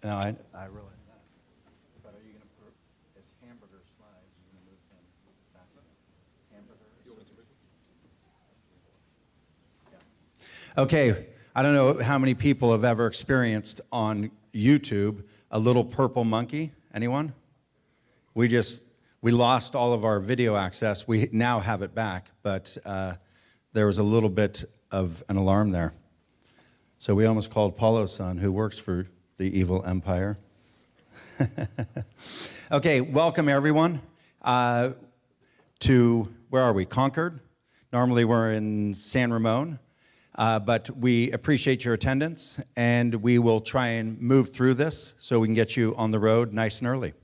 No, I realize that. But are you going to, as hamburger slides, you're going to move them faster? Hamburgers? Yeah. Okay, I don't know how many people have ever experienced on YouTube a little purple monkey. Anyone? We lost all of our video access. We now have it back, but there was a little bit of an alarm there. So we almost called Paulo's son, who works for the evil empire. Okay, welcome everyone to, where are we? Concord. Normally we're in San Ramon, but we appreciate your attendance, and we will try and move through this so we can get you on the road nice and early.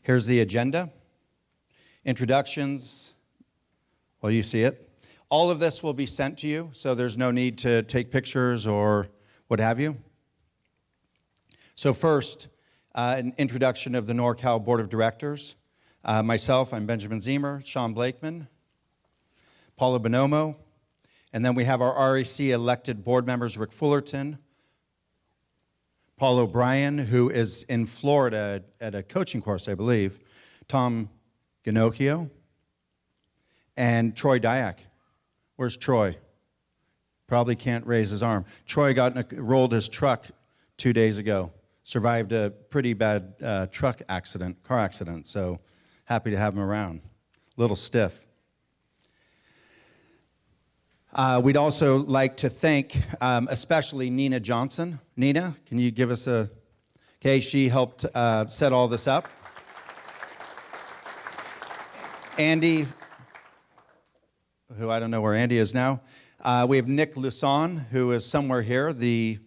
Here's the agenda. Introductions. Well, you see it. All of this will be sent to you, so there's no need to take pictures or what have you. So first, an introduction of the NorCal Board of Directors. Myself, I'm Benjamin Ziemer, Sean Blakeman, Paula Bonomo, and then we have our REC elected board members, Rick Fullerton, Paul O'Brien, who is in Florida at a coaching course, I believe, Tom Ginocchio, and Troy Dyack. Where's Troy? Probably can't raise his arm. Troy rolled his truck 2 days ago, survived a pretty bad car accident, so happy to have him around. A little stiff. We'd also like to thank especially Nina Johnson. Nina, can you give us a... Okay, she helped set all this up. Andy, who I don't know where Andy is now. We have Nick Luson, who is somewhere here, the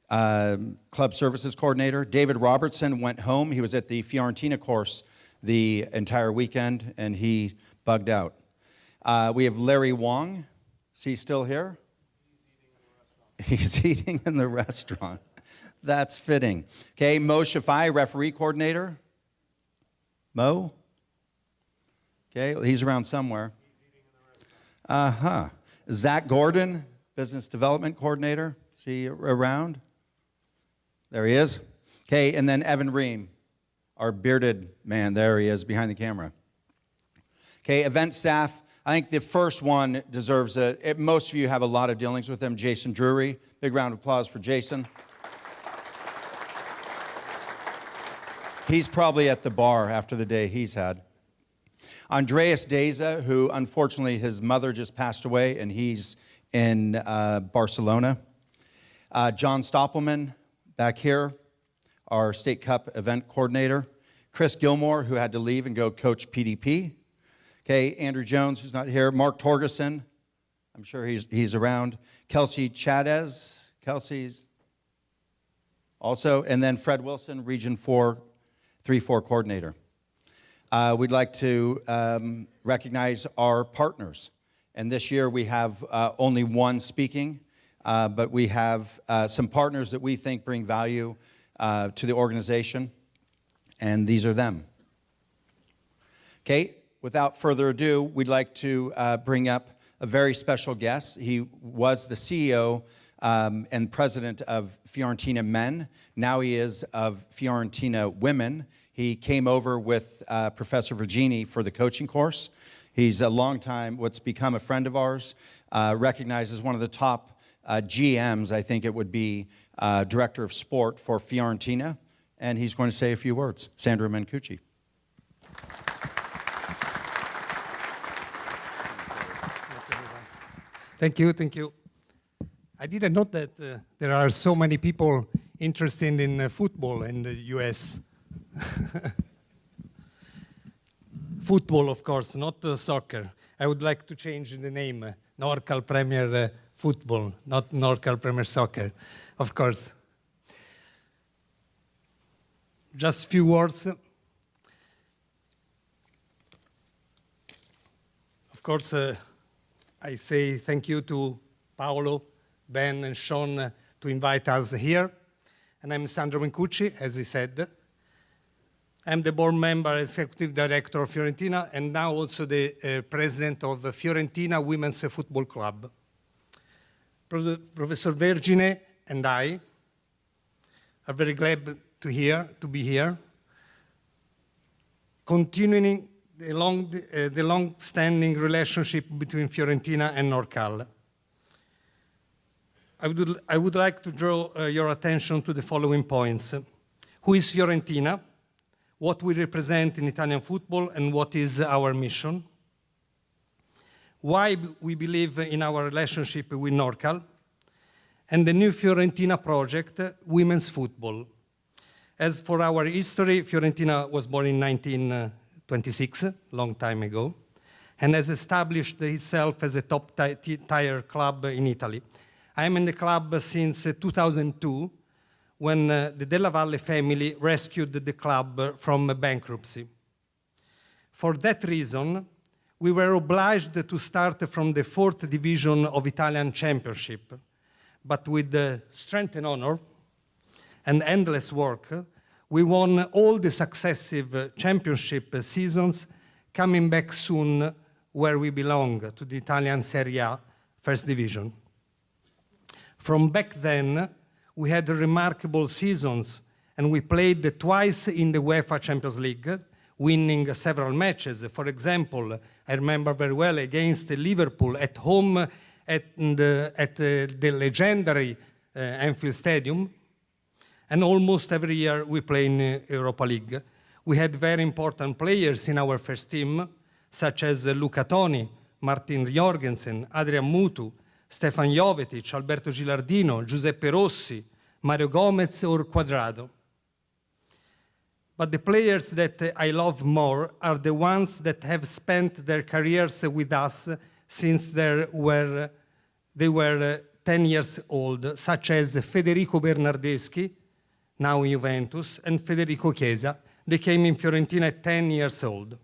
club services coordinator. David Robertson went home. He was at the Fiorentina course the entire weekend, and he bugged out. We have Larry Wong. Is he still here? He's eating in the restaurant. That's fitting. Okay, Mo Shafai, referee coordinator. Mo? Okay, he's around somewhere. Zach Gordon, business development coordinator. Is he around? There he is. Okay, and then Evan Ream, our bearded man. There he is behind the camera. Okay, event staff. I think the first one deserves most of you have a lot of dealings with him, Jason Drury. Big round of applause for Jason. He's probably at the bar after the day he's had. Andreas Deza, who unfortunately his mother just passed away, and he's in Barcelona. John Stoppelman, back here, our State Cup event coordinator. Chris Gilmore, who had to leave and go coach PDP. Okay, Andrew Jones, who's not here. Mark Torgerson, I'm sure he's around. Kelsey Chavez, Kelsey's also. And then Fred Wilson, Region 3-4 coordinator. We'd like to recognize our partners. And this year we have only one speaking, but we have some partners that we think bring value to the organization, and these are them. Okay, without further ado, we'd like to bring up a very special guest. He was the CEO and president of Fiorentina Men. Now he is of Fiorentina Women. He came over with Professor Virginie for the coaching course. He's a long time, what's become a friend of ours, recognized as one of the top GMs, I think it would be, director of sport for Fiorentina. And he's going to say a few words. Sandro Mancucci. Thank you, thank you. I didn't know that there are so many people interested in football in the US. Football, of course, not soccer. I would like to change the name, NorCal Premier Football, not NorCal Premier Soccer, of course. Just a few words. Of course, I say thank you to Paolo, Ben, and Sean to invite us here. And I'm Sandro Mancucci, as he said. I'm the board member and executive director of Fiorentina, and now also the president of the Fiorentina Women's Football Club. Professor Virginie and I are very glad to be here, continuing the long-standing relationship between Fiorentina and NorCal. I would like to draw your attention to the following points. Who is Fiorentina? What we represent in Italian football and what is our mission? Why we believe in our relationship with NorCal? And the new Fiorentina project, women's football. As for our history, Fiorentina was born in 1926, a long time ago, and has established itself as a top-tier club in Italy. I am in the club since 2002, when the Della Valle family rescued the club from bankruptcy. For that reason, we were obliged to start from the 4th division of Italian Championship, but with strength and honor and endless work, we won all the successive championship seasons, coming back soon where we belong, to the Italian Serie A, 1st division. From back then, we had remarkable seasons, and we played twice in the UEFA Champions League, winning several matches. For example, I remember very well against Liverpool at home at the legendary Anfield Stadium, and almost every year we play in Europa League. We had very important players in our first team, such as Luca Toni, Martin Jorgensen, Adrian Mutu, Stefan Jovetic, Alberto Gilardino, Giuseppe Rossi, Mario Gomez or Quadrado. But the players that I love more are the ones that have spent their careers with us since they were 10 years old, such as Federico Bernardeschi, now in Juventus, and Federico Chiesa. They came in Fiorentina at 10 years old.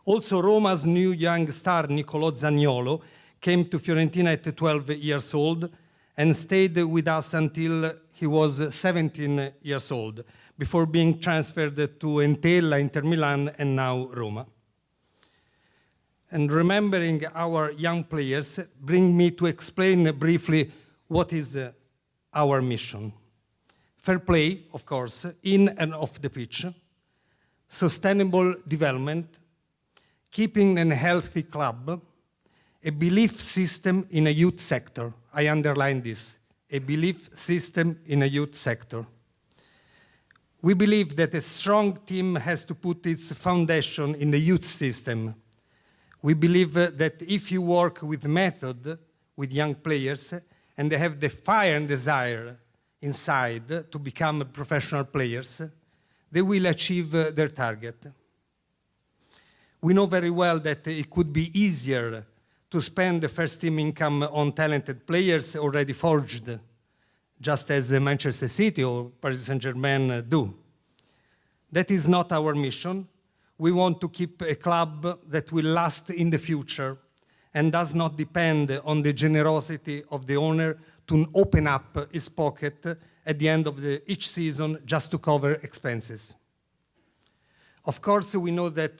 Also, Roma's new young star, Niccolò Zaniolo, came to Fiorentina at 12 years old and stayed with us until he was 17 years old, before being transferred to Entella, Inter Milan, and now Roma. And remembering our young players bring me to explain briefly what is our mission. Fair play, of course, in and off the pitch, sustainable development, keeping a healthy club, a belief system in a youth sector. I underline this, a belief system in a youth sector. We believe that a strong team has to put its foundation in the youth system. We believe that if you work with method with young players and they have the fire and desire inside to become professional players, they will achieve their target. We know very well that it could be easier to spend the first team income on talented players already forged, just as Manchester City or Paris Saint-Germain do. That is not our mission. We want to keep a club that will last in the future and does not depend on the generosity of the owner to open up his pocket at the end of each season just to cover expenses. Of course, we know that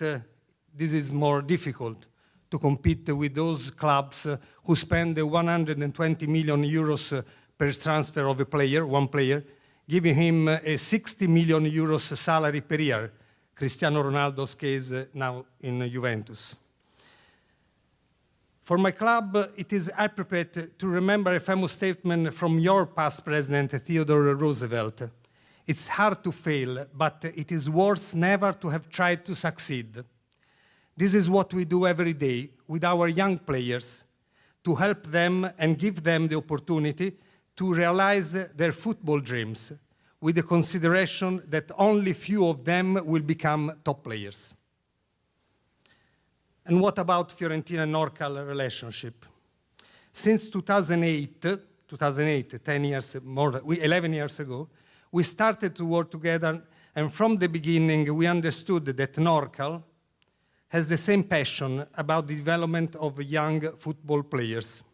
this is more difficult to compete with those clubs who spend 120 million euros per transfer of a player, one player, giving him a 60 million euros salary per year. Cristiano Ronaldo's case now in Juventus. For my club, it is appropriate to remember a famous statement from your past president, Theodore Roosevelt. It's hard to fail, but it is worse never to have tried to succeed. This is what we do every day with our young players, to help them and give them the opportunity to realize their football dreams, with the consideration that only few of them will become top players. And what about Fiorentina-NorCal relationship? Since 2008, 11 years ago, we started to work together, and from the beginning we understood that NorCal has the same passion about the development of young football players.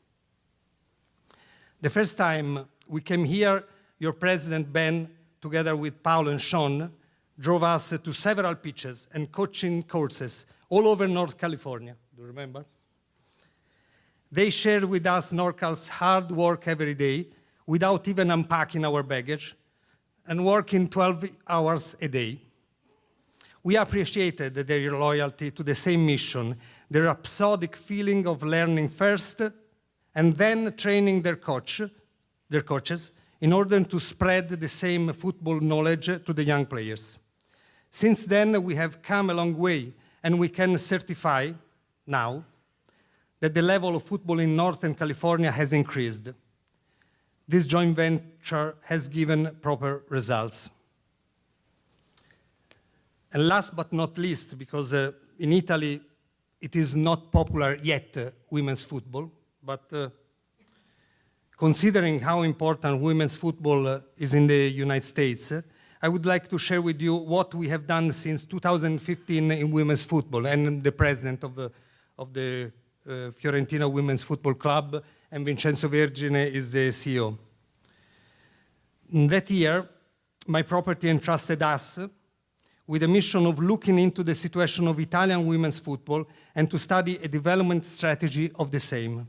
The first time we came here, your president, Ben, together with Paolo and Sean, drove us to several pitches and coaching courses all over North California. Do you remember? They shared with us NorCal's hard work every day, without even unpacking our baggage, and working 12 hours a day. We appreciated their loyalty to the same mission, their rhapsodic feeling of learning first and then training their coaches in order to spread the same football knowledge to the young players. Since then, we have come a long way, and we can certify now that the level of football in Northern California has increased. This joint venture has given proper results. And last but not least, because in Italy it is not popular yet, women's football, but considering how important women's football is in the United States, I would like to share with you what we have done since 2015 in women's football. And I'm the president of the Fiorentina Women's Football Club, and Vincenzo Vergine is the CEO. In that year, my property entrusted us with a mission of looking into the situation of Italian women's football and to study a development strategy of the same.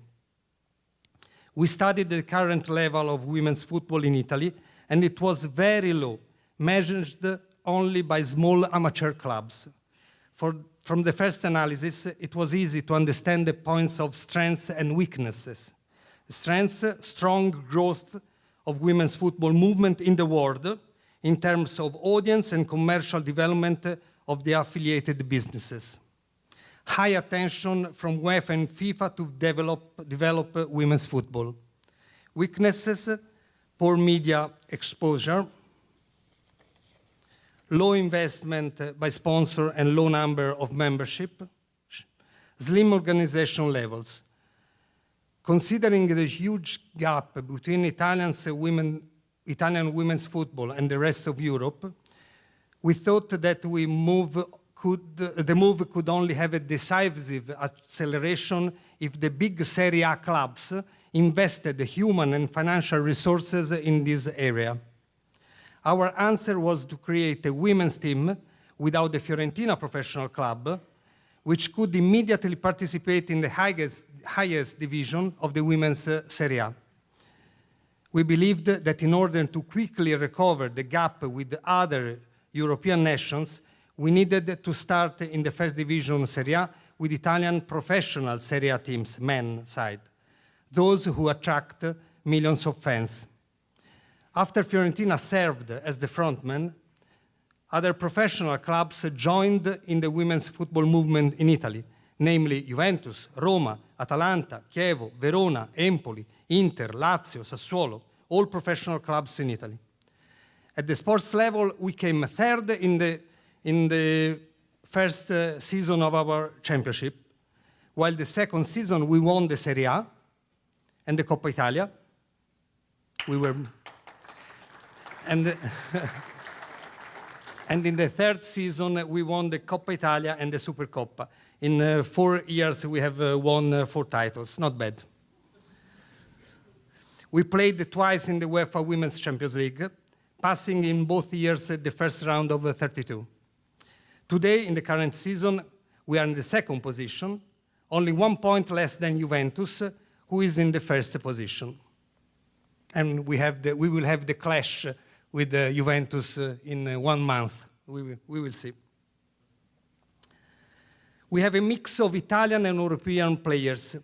We studied the current level of women's football in Italy, and it was very low, measured only by small amateur clubs. From the first analysis, it was easy to understand the points of strengths and weaknesses. Strengths, strong growth of women's football movement in the world in terms of audience and commercial development of the affiliated businesses. High attention from UEFA and FIFA to develop women's football. Weaknesses, poor media exposure, low investment by sponsor and low number of membership, slim organization levels. Considering the huge gap between Italian women's football and the rest of Europe, we thought that the move could only have a decisive acceleration if the big Serie A clubs invested human and financial resources in this area. Our answer was to create a women's team without the Fiorentina professional club, which could immediately participate in the highest division of the women's Serie A. We believed that in order to quickly recover the gap with other European nations, we needed to start in the first division Serie A with Italian professional Serie A teams, men side, those who attract millions of fans. After Fiorentina served as the frontman, other professional clubs joined in the women's football movement in Italy, namely Juventus, Roma, Atalanta, Chievo, Verona, Empoli, Inter, Lazio, Sassuolo, all professional clubs in Italy. At the sports level, we came third in the first season of our championship, while the second season we won the Serie A and the Coppa Italia. And in the third season, we won the Coppa Italia and the Supercoppa. In 4 years, we have won 4 titles. Not bad. We played twice in the UEFA Women's Champions League, passing in both years the first round of 32. Today, in the current season, we are in the second position, only 1 point less than Juventus, who is in the first position. And we will have the clash with Juventus in 1 month. We will see. We have a mix of Italian and European players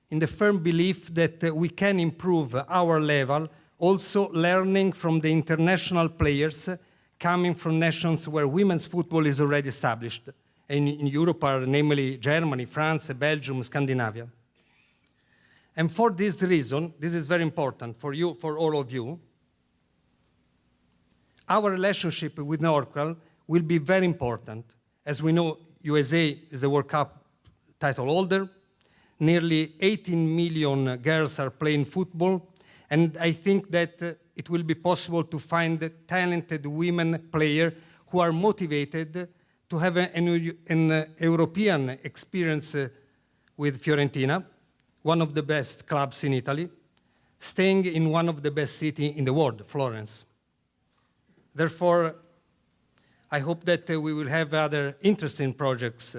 in the firm belief that we can improve our level, also learning from the international players coming from nations where women's football is already established. And in Europe are namely Germany, France, Belgium, Scandinavia. And for this reason, this is very important for you, for all of you, our relationship with NorCal will be very important. As we know, USA is the World Cup title holder. Nearly 18 million girls are playing football, and I think that it will be possible to find talented women players who are motivated to have an European experience with Fiorentina, one of the best clubs in Italy, staying in one of the best cities in the world, Florence. Therefore, I hope that we will have other interesting projects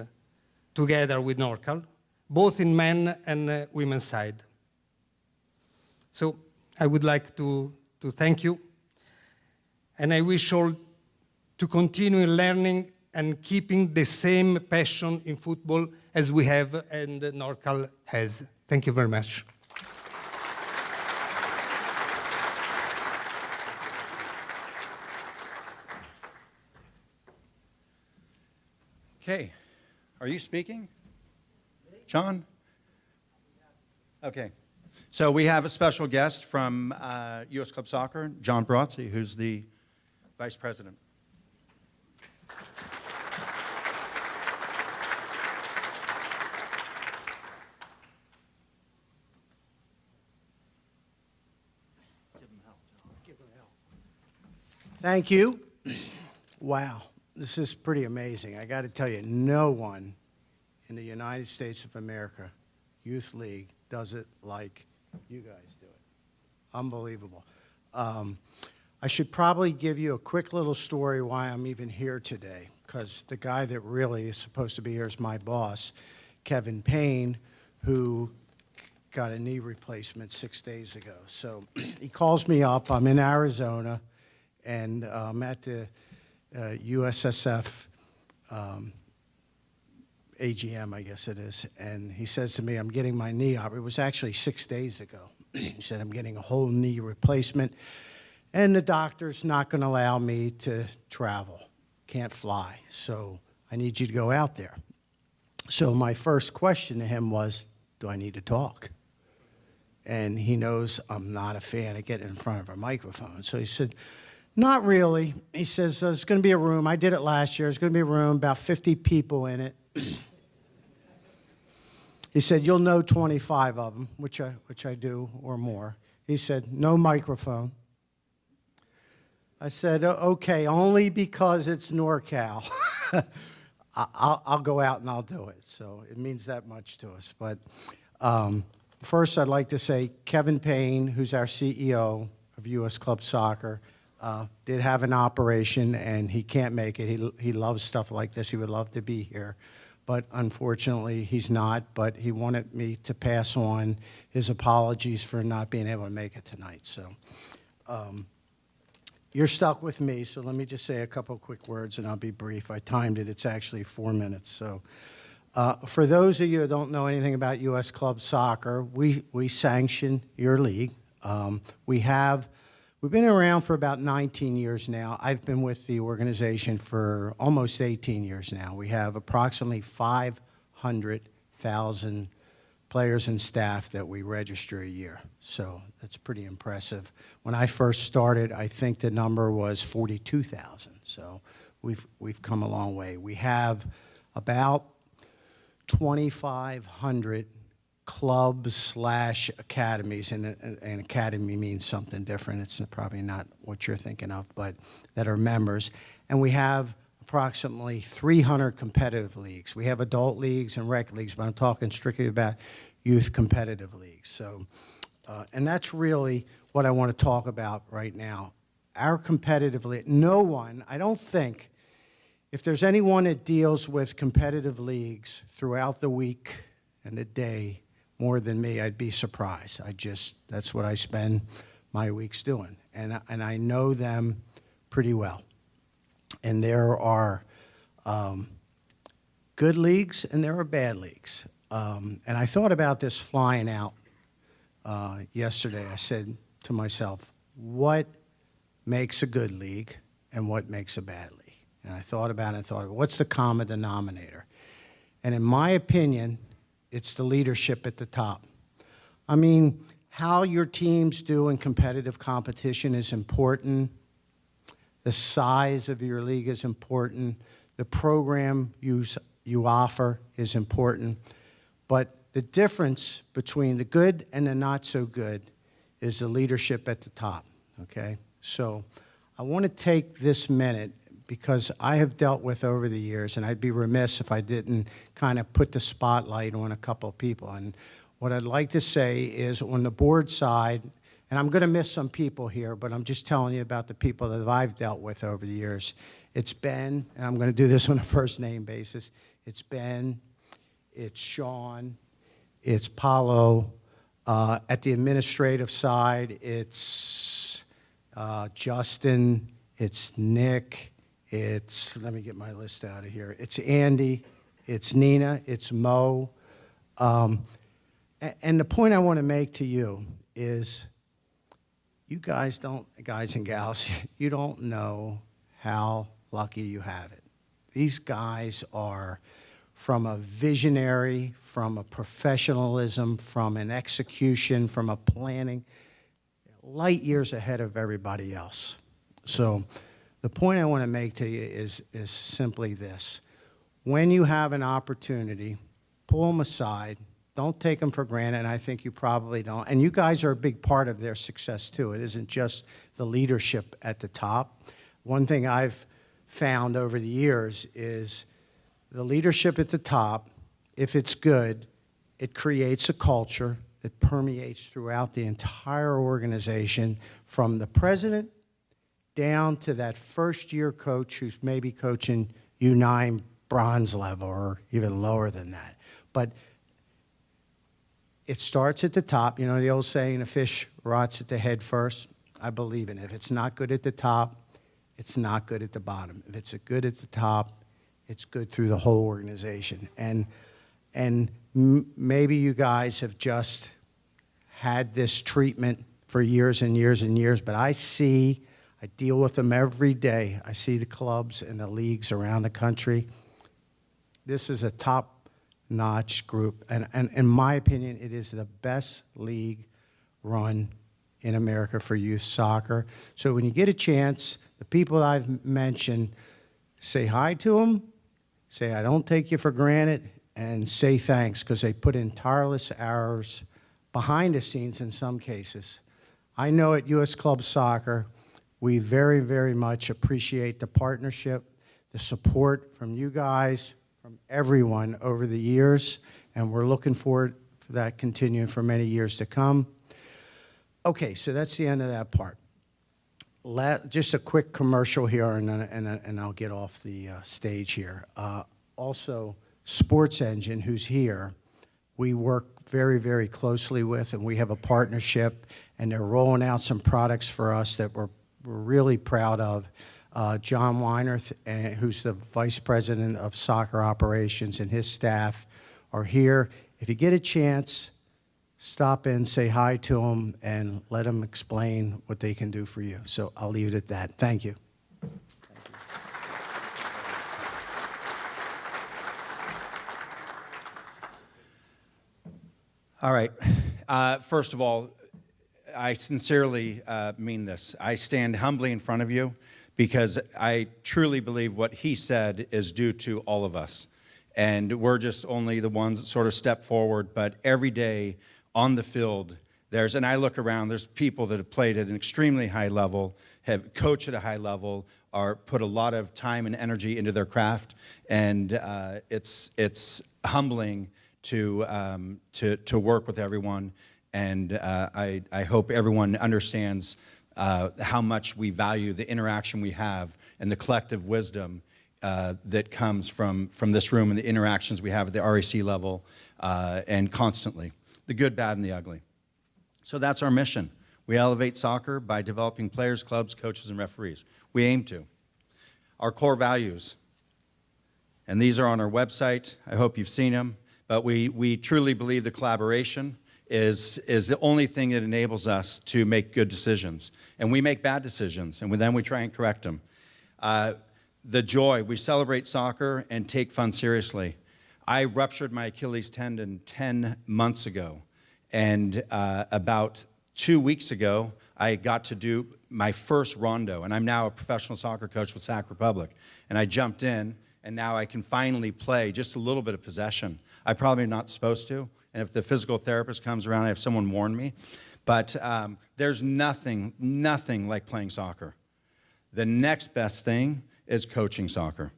together with NorCal, both in men and women's side. So I would like to thank you, and I wish all to continue learning and keeping the same passion in football as we have and NorCal has. Thank you very much. Okay. Are you speaking? John? Okay. So we have a special guest from U.S. Club Soccer, John Barozzi, who's the vice president. Thank you. Wow, this is pretty amazing. I got to tell you, no one in the United States of America Youth League does it like you guys do it. Unbelievable. I should probably give you a quick little story why I'm even here today, because the guy that really is supposed to be here is my boss, Kevin Payne, who got a knee replacement 6 days ago. So he calls me up. I'm in Arizona, and I'm at the USSF AGM, I guess it is, and he says to me, I'm getting my knee op. It was actually 6 days ago. He said, I'm getting a whole knee replacement, and the doctor's not going to allow me to travel. Can't fly, so I need you to go out there. So my first question to him was, do I need to talk? And he knows I'm not a fan of getting in front of a microphone. So he said, not really. He says, there's going to be a room. I did it last year. There's going to be a room, about 50 people in it. He said, you'll know 25 of them, which I do, or more. He said, no microphone. I said, okay, only because it's NorCal. I'll go out and I'll do it. So it means that much to us. But first, I'd like to say Kevin Payne, who's our CEO of U.S. Club Soccer, did have an operation, and he can't make it. He loves stuff like this. He would love to be here. But unfortunately, he's not. But he wanted me to pass on his apologies for not being able to make it tonight. So you're stuck with me, so let me just say a couple quick words, and I'll be brief. I timed it. It's actually 4 minutes. So for those of you who don't know anything about U.S. Club Soccer, we sanction your league. We've been around for about 19 years now. I've been with the organization for almost 18 years now. We have approximately 500,000 players and staff that we register a year. So that's pretty impressive. When I first started, I think the number was 42,000. So we've come a long way. We have about 2,500 clubs / academies, and an academy means something different. It's probably not what you're thinking of, but that are members. And we have approximately 300 competitive leagues. We have adult leagues and rec leagues, but I'm talking strictly about youth competitive leagues. So, and that's really what I want to talk about right now. Our competitive league, no one, I don't think, if there's anyone that deals with competitive leagues throughout the week and the day more than me, I'd be surprised. That's what I spend my weeks doing. And I know them pretty well. And there are good leagues and there are bad leagues. And I thought about this flying out yesterday. I said to myself, what makes a good league and what makes a bad league? And I thought about it and thought, what's the common denominator? And in my opinion, it's the leadership at the top. I mean, how your teams do in competitive competition is important. The size of your league is important. The program you offer is important. But the difference between the good and the not so good is the leadership at the top, okay? So I want to take this minute, because I have dealt with over the years, and I'd be remiss if I didn't kind of put the spotlight on a couple of people. And what I'd like to say is, on the board side, and I'm going to miss some people here, but I'm just telling you about the people that I've dealt with over the years. It's Ben, and I'm going to do this on a first name basis. It's Ben, it's Sean, it's Paulo, At the administrative side, it's Justin, it's Nick, let me get my list out of here. It's Andy, it's Nina, it's Mo. And the point I want to make to you is you guys and gals, you don't know how lucky you have it. These guys are from a visionary, from a professionalism, from an execution, from a planning, light years ahead of everybody else. So the point I want to make to you is simply this. When you have an opportunity, pull them aside. Don't take them for granted, and I think you probably don't. And you guys are a big part of their success, too. It isn't just the leadership at the top. One thing I've found over the years is the leadership at the top, if it's good, it creates a culture that permeates throughout the entire organization, from the president down to that first-year coach who's maybe coaching U9 bronze level or even lower than that. But it starts at the top. You know the old saying, a fish rots at the head first? I believe in it. If it's not good at the top, it's not good at the bottom. If it's good at the top, it's good through the whole organization. And maybe you guys have just had this treatment for years and years and years, but I deal with them every day. I see the clubs and the leagues around the country. This is a top-notch group, and in my opinion, it is the best league run in America for youth soccer. So when you get a chance, the people I've mentioned, say hi to them, say I don't take you for granted, and say thanks, because they put in tireless hours behind the scenes in some cases. I know at U.S. Club Soccer, we very, very much appreciate the partnership, the support from you guys, from everyone over the years, and we're looking forward to that continuing for many years to come. Okay, so that's the end of that part. Just a quick commercial here, and I'll get off the stage here. Also, Sports Engine, who's here, we work very, very closely with, and we have a partnership, and they're rolling out some products for us that we're really proud of. John Weinerth, who's the Vice President of Soccer Operations, and his staff are here. If you get a chance, stop in, say hi to them, and let them explain what they can do for you. So I'll leave it at that. Thank you. All right. First of all, I sincerely mean this. I stand humbly in front of you because I truly believe what he said is due to all of us. And we're just only the ones that sort of step forward. But every day on the field, and I look around, there's people that have played at an extremely high level, have coached at a high level, or put a lot of time and energy into their craft. And it's humbling to work with everyone, and I hope everyone understands how much we value the interaction we have and the collective wisdom that comes from this room and the interactions we have at the REC level and constantly, the good, bad, and the ugly. So that's our mission. We elevate soccer by developing players, clubs, coaches, and referees. We aim to. Our core values, and these are on our website. I hope you've seen them. But we truly believe the collaboration is the only thing that enables us to make good decisions. And we make bad decisions, and then we try and correct them. The joy, we celebrate soccer and take fun seriously. I ruptured my Achilles tendon 10 months ago. And about 2 weeks ago, I got to do my first rondo. And I'm now a professional soccer coach with Sac Republic. And I jumped in, and now I can finally play just a little bit of possession. I'm probably not supposed to, and if the physical therapist comes around, I have someone warn me. But there's nothing like playing soccer. The next best thing is coaching soccer.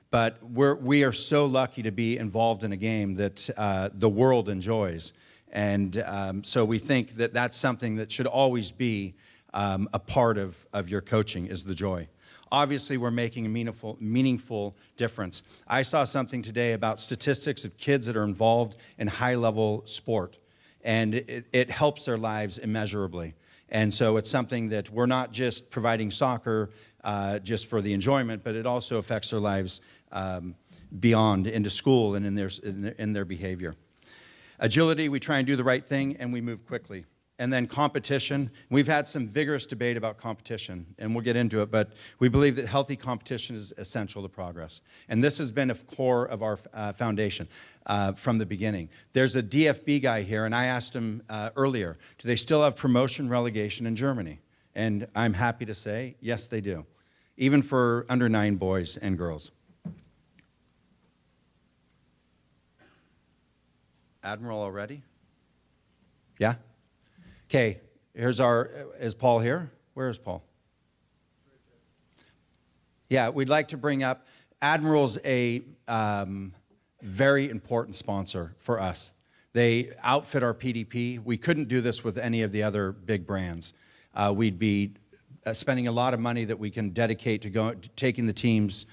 But we are so lucky to be involved in a game that the world enjoys. And so we think that that's something that should always be a part of your coaching, is the joy. Obviously, we're making a meaningful difference. I saw something today about statistics of kids that are involved in high-level sport. and it helps their lives immeasurably. And so it's something that we're not just providing soccer just for the enjoyment, but it also affects their lives beyond, into school and in their behavior. Agility, we try and do the right thing, and we move quickly. And then competition, we've had some vigorous debate about competition, and we'll get into it, but we believe that healthy competition is essential to progress. And this has been a core of our foundation from the beginning. There's a DFB guy here, and I asked him earlier, do they still have promotion relegation in Germany? And I'm happy to say, yes, they do, even for under 9 boys and girls. Admiral already? Yeah? Okay, is Paul here? Where is Paul? Yeah, we'd like to bring up, Admiral's a very important sponsor for us. They outfit our PDP. We couldn't do this with any of the other big brands. We'd be spending a lot of money that we can dedicate to taking the teams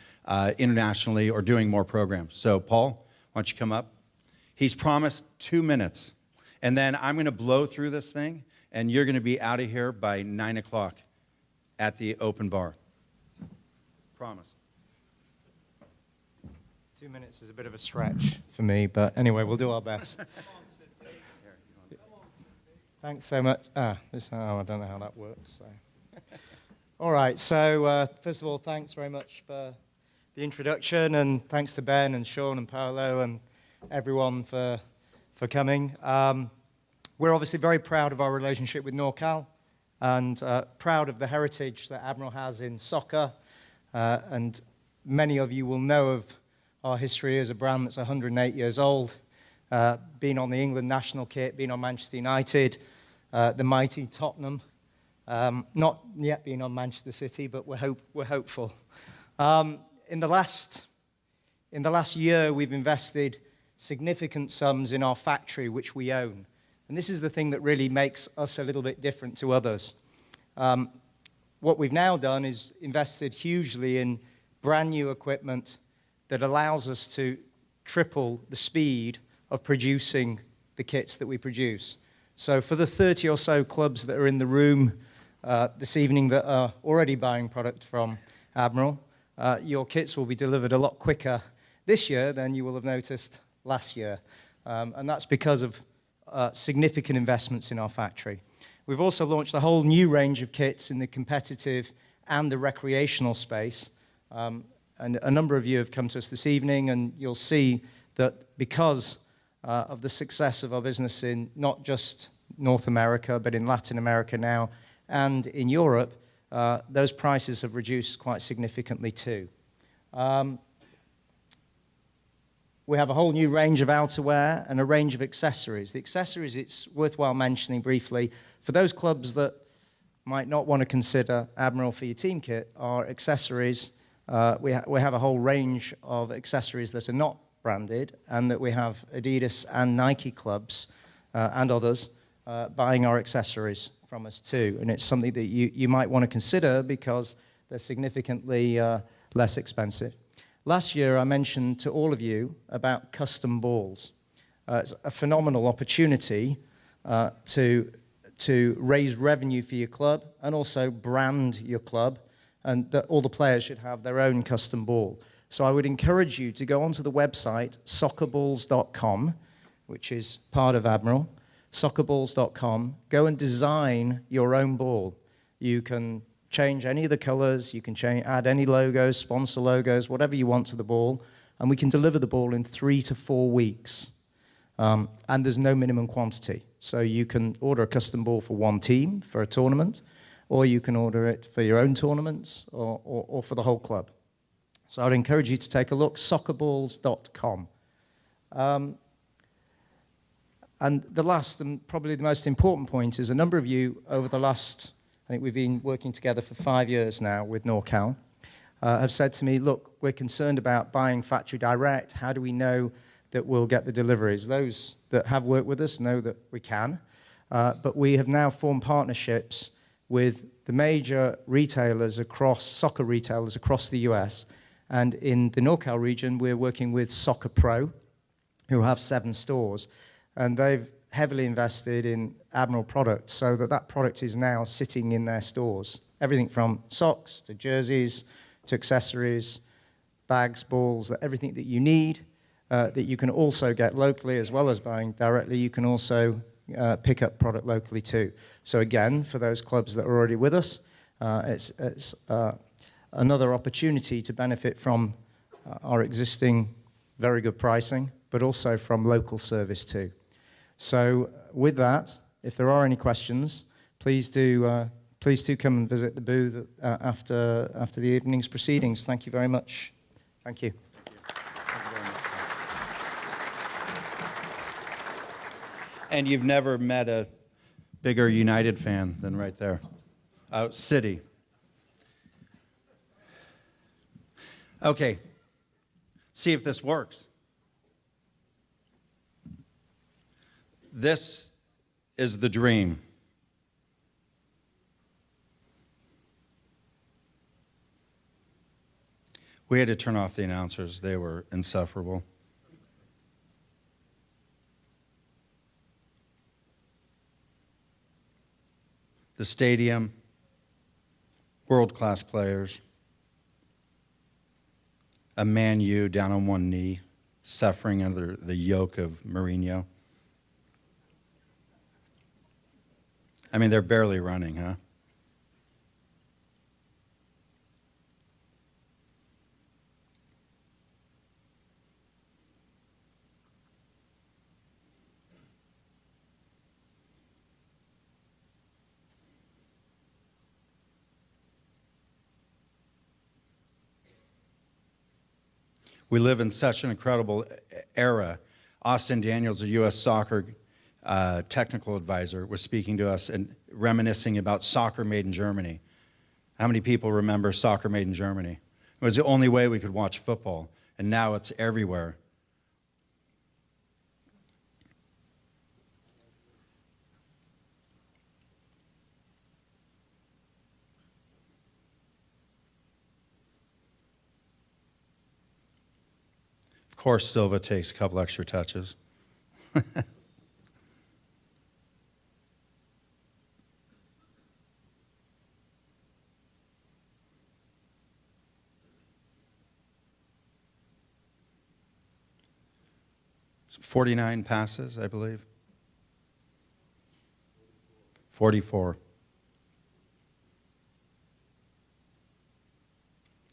internationally or doing more programs. So Paul, why don't you come up? He's promised 2 minutes, and then I'm going to blow through this thing, and you're going to be out of here by 9 o'clock at the open bar. Promise. 2 minutes is a bit of a stretch for me, but anyway, we'll do our best. Thanks so much. I don't know how that works. So. All right, so first of all, thanks very much for the introduction, and thanks to Ben and Sean and Paolo and everyone for coming. We're obviously very proud of our relationship with NorCal and proud of the heritage that Admiral has in soccer. And many of you will know of our history as a brand that's 108 years old, been on the England national kit, been on Manchester United, the mighty Tottenham, not yet been on Manchester City, but we're hopeful. In the last year, we've invested significant sums in our factory, which we own. And this is the thing that really makes us a little bit different to others. What we've now done is invested hugely in brand new equipment that allows us to triple the speed of producing the kits that we produce. So for the 30 or so clubs that are in the room this evening that are already buying product from Admiral, your kits will be delivered a lot quicker this year than you will have noticed last year. And that's because of significant investments in our factory. We've also launched a whole new range of kits in the competitive and the recreational space. And a number of you have come to us this evening, and you'll see that because of the success of our business in not just North America, but in Latin America now, and in Europe, those prices have reduced quite significantly too. We have a whole new range of outerwear and a range of accessories. The accessories, it's worthwhile mentioning briefly, for those clubs that might not want to consider Admiral for your team kit, our accessories, we have a whole range of accessories that are not branded, and that we have Adidas and Nike clubs and others buying our accessories from us too. And it's something that you might want to consider because they're significantly less expensive. Last year, I mentioned to all of you about custom balls. It's a phenomenal opportunity to raise revenue for your club and also brand your club, and that all the players should have their own custom ball. So I would encourage you to go onto the website, soccerballs.com, which is part of Admiral, soccerballs.com. Go and design your own ball. You can change any of the colors, you can add any logos, sponsor logos, whatever you want to the ball, and we can deliver the ball in 3 to 4 weeks. And there's no minimum quantity. So you can order a custom ball for one team for a tournament, or you can order it for your own tournaments or for the whole club. So I'd encourage you to take a look, soccerballs.com. And the last and probably the most important point is a number of you over the last, I think we've been working together for 5 years now with NorCal, have said to me, look, we're concerned about buying factory direct. How do we know that we'll get the deliveries? Those that have worked with us know that we can. But we have now formed partnerships with the major retailers soccer retailers across the US. And in the NorCal region, we're working with Soccer Pro, who have 7 stores. And they've heavily invested in Admiral products so that that product is now sitting in their stores. Everything from socks to jerseys to accessories, bags, balls, everything that you need that you can also get locally as well as buying directly. You can also pick up product locally too. So again, for those clubs that are already with us, it's another opportunity to benefit from our existing very good pricing, but also from local service too. So with that, if there are any questions, please do come and visit the booth after the evening's proceedings. Thank you very much. Thank you. And you've never met a bigger United fan than right there. City. Okay. See if this works. This is the dream. We had to turn off the announcers. They were insufferable. The stadium, world-class players, a Man U down on one knee, suffering under the yoke of Mourinho. I mean, they're barely running, huh? We live in such an incredible era. Austin Daniels, a U.S. soccer technical advisor, was speaking to us and reminiscing about soccer made in Germany. How many people remember soccer made in Germany? It was the only way we could watch football, and now it's everywhere. Of course, Silva takes a couple extra touches. So 49 passes, I believe. 44.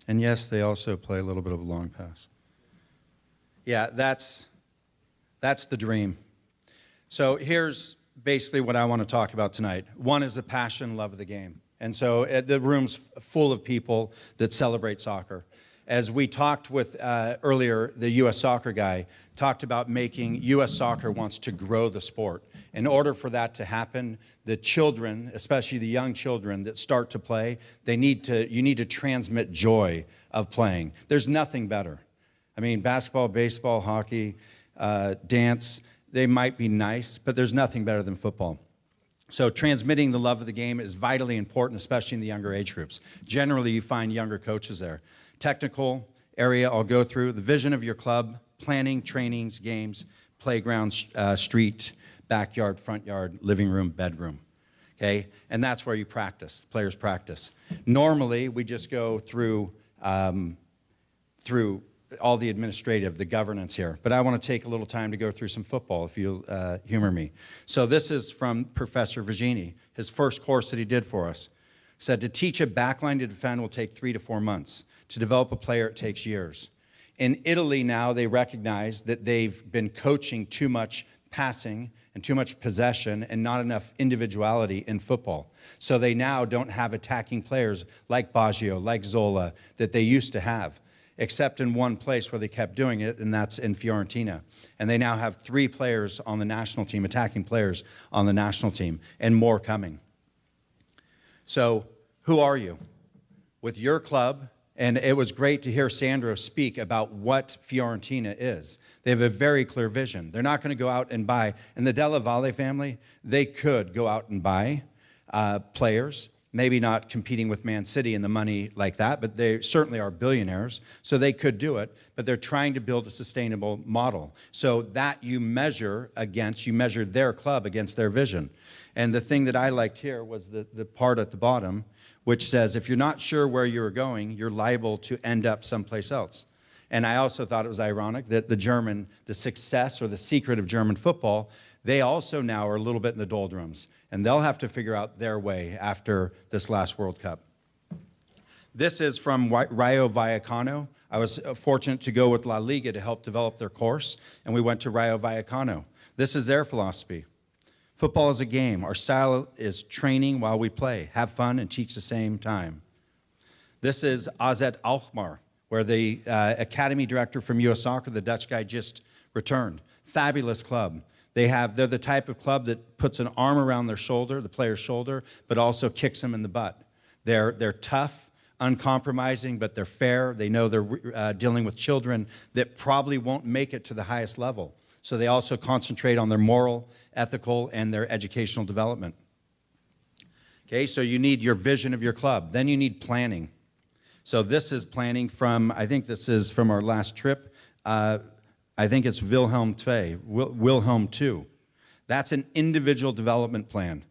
And yes, they also play a little bit of a long pass. Yeah, that's the dream. So here's basically what I want to talk about tonight. One is the passion, love of the game. And so the room's full of people that celebrate soccer. As we talked with earlier, the U.S. soccer guy talked about making U.S. soccer wants to grow the sport. In order for that to happen, the children, especially the young children that start to play, you need to transmit joy of playing. There's nothing better. I mean, basketball, baseball, hockey, dance, they might be nice, but there's nothing better than football. So transmitting the love of the game is vitally important, especially in the younger age groups. Generally, you find younger coaches there. Technical area I'll go through, the vision of your club, planning, trainings, games, playground, street, backyard, front yard, living room, bedroom. Okay? And that's where you practice, players practice. Normally, we just go through all the administrative, the governance here. But I want to take a little time to go through some football, if you'll humor me. So this is from Professor Vigini, his first course that he did for us. Said to teach a backline to defend will take 3 to 4 months. To develop a player, it takes years. In Italy now, they recognize that they've been coaching too much passing and too much possession and not enough individuality in football. So they now don't have attacking players like Baggio, like Zola, that they used to have, except in one place where they kept doing it, and that's in Fiorentina. And they now have 3 players on the national team, attacking players on the national team, and more coming. So who are you? With your club, and it was great to hear Sandro speak about what Fiorentina is. They have a very clear vision. They're not going to go out and buy. In the Della Valle family, they could go out and buy players, maybe not competing with Man City and the money like that, but they certainly are billionaires, so they could do it, but they're trying to build a sustainable model. So that you measure their club against their vision. And the thing that I liked here was the part at the bottom, which says, if you're not sure where you're going, you're liable to end up someplace else. And I also thought it was ironic that the success or the secret of German football, they also now are a little bit in the doldrums, and they'll have to figure out their way after this last World Cup. This is from Rayo Vallecano. I was fortunate to go with La Liga to help develop their course, and we went to Rayo Vallecano. This is their philosophy. Football is a game. Our style is training while we play, have fun, and teach the same time. This is AZ Alkmaar, where the academy director from US Soccer, the Dutch guy, just returned. Fabulous club. They're the type of club that puts an arm around their shoulder, the player's shoulder, but also kicks them in the butt. They're tough, uncompromising, but they're fair. They know they're dealing with children that probably won't make it to the highest level. So they also concentrate on their moral, ethical, and their educational development. Okay, so you need your vision of your club. Then you need planning. So this is planning from, I think this is from our last trip. I think it's Wilhelm II. That's an individual development plan.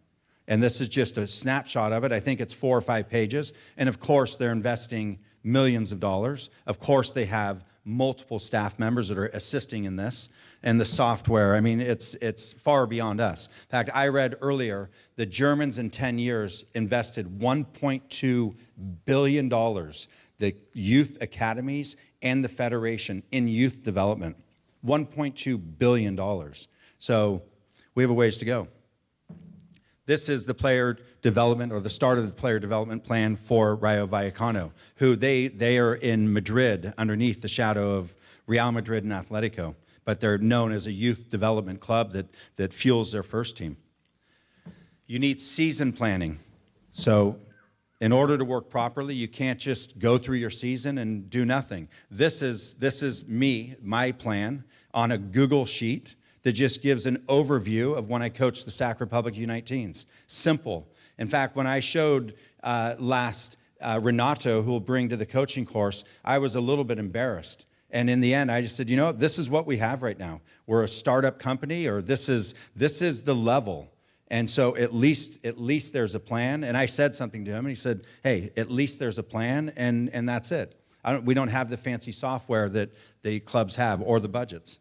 And this is just a snapshot of it. I think it's 4 or 5 pages. And of course, they're investing millions of dollars. Of course, they have multiple staff members that are assisting in this. And the software, I mean, it's far beyond us. In fact, I read earlier, the Germans in 10 years invested $1.2 billion, the youth academies and the federation in youth development. $1.2 billion. So we have a ways to go. This is the player development, or the start of the player development plan for Rayo Vallecano, who they are in Madrid underneath the shadow of Real Madrid and Atletico, but they're known as a youth development club that fuels their first team. You need season planning. So in order to work properly, you can't just go through your season and do nothing. This is my plan on a Google sheet that just gives an overview of when I coached the Sac Republic U19s. Simple. In fact, when I showed Renato, who will bring to the coaching course, I was a little bit embarrassed. And in the end, I just said, you know, this is what we have right now. We're a startup company, or this is the level. And so at least there's a plan. And I said something to him, and he said, hey, at least there's a plan, and that's it. We don't have the fancy software that the clubs have, or the budgets.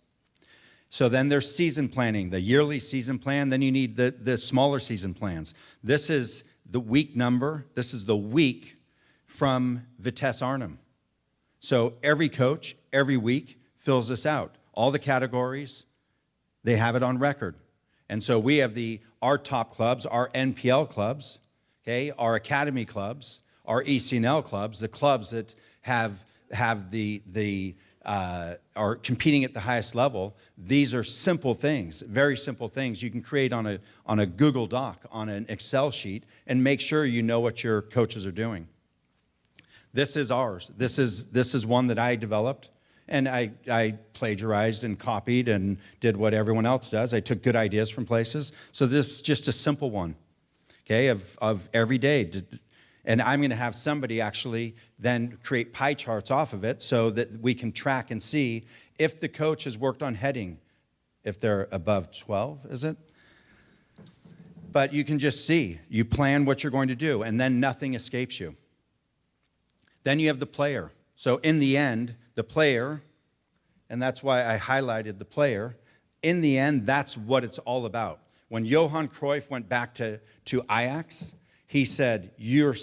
So then there's season planning, the yearly season plan. Then you need the smaller season plans. This is the week number. This is the week from Vitesse Arnhem. So every coach, every week, fills this out. All the categories, they have it on record. And so we have our top clubs, our NPL clubs, okay, our academy clubs, our ECNL clubs, the clubs that have are competing at the highest level. These are simple things, very simple things you can create on a Google Doc, on an Excel sheet, and make sure you know what your coaches are doing. This is ours. This is one that I developed, and I plagiarized and copied and did what everyone else does. I took good ideas from places. So this is just a simple one, okay, of every day. And I'm going to have somebody actually then create pie charts off of it so that we can track and see if the coach has worked on heading, if they're above 12, is it? But you can just see. You plan what you're going to do, and then nothing escapes you. Then you have the player. So in the end, the player, and that's why I highlighted the player, in the end, that's what it's all about. When Johan Cruyff went back to Ajax, he said, you're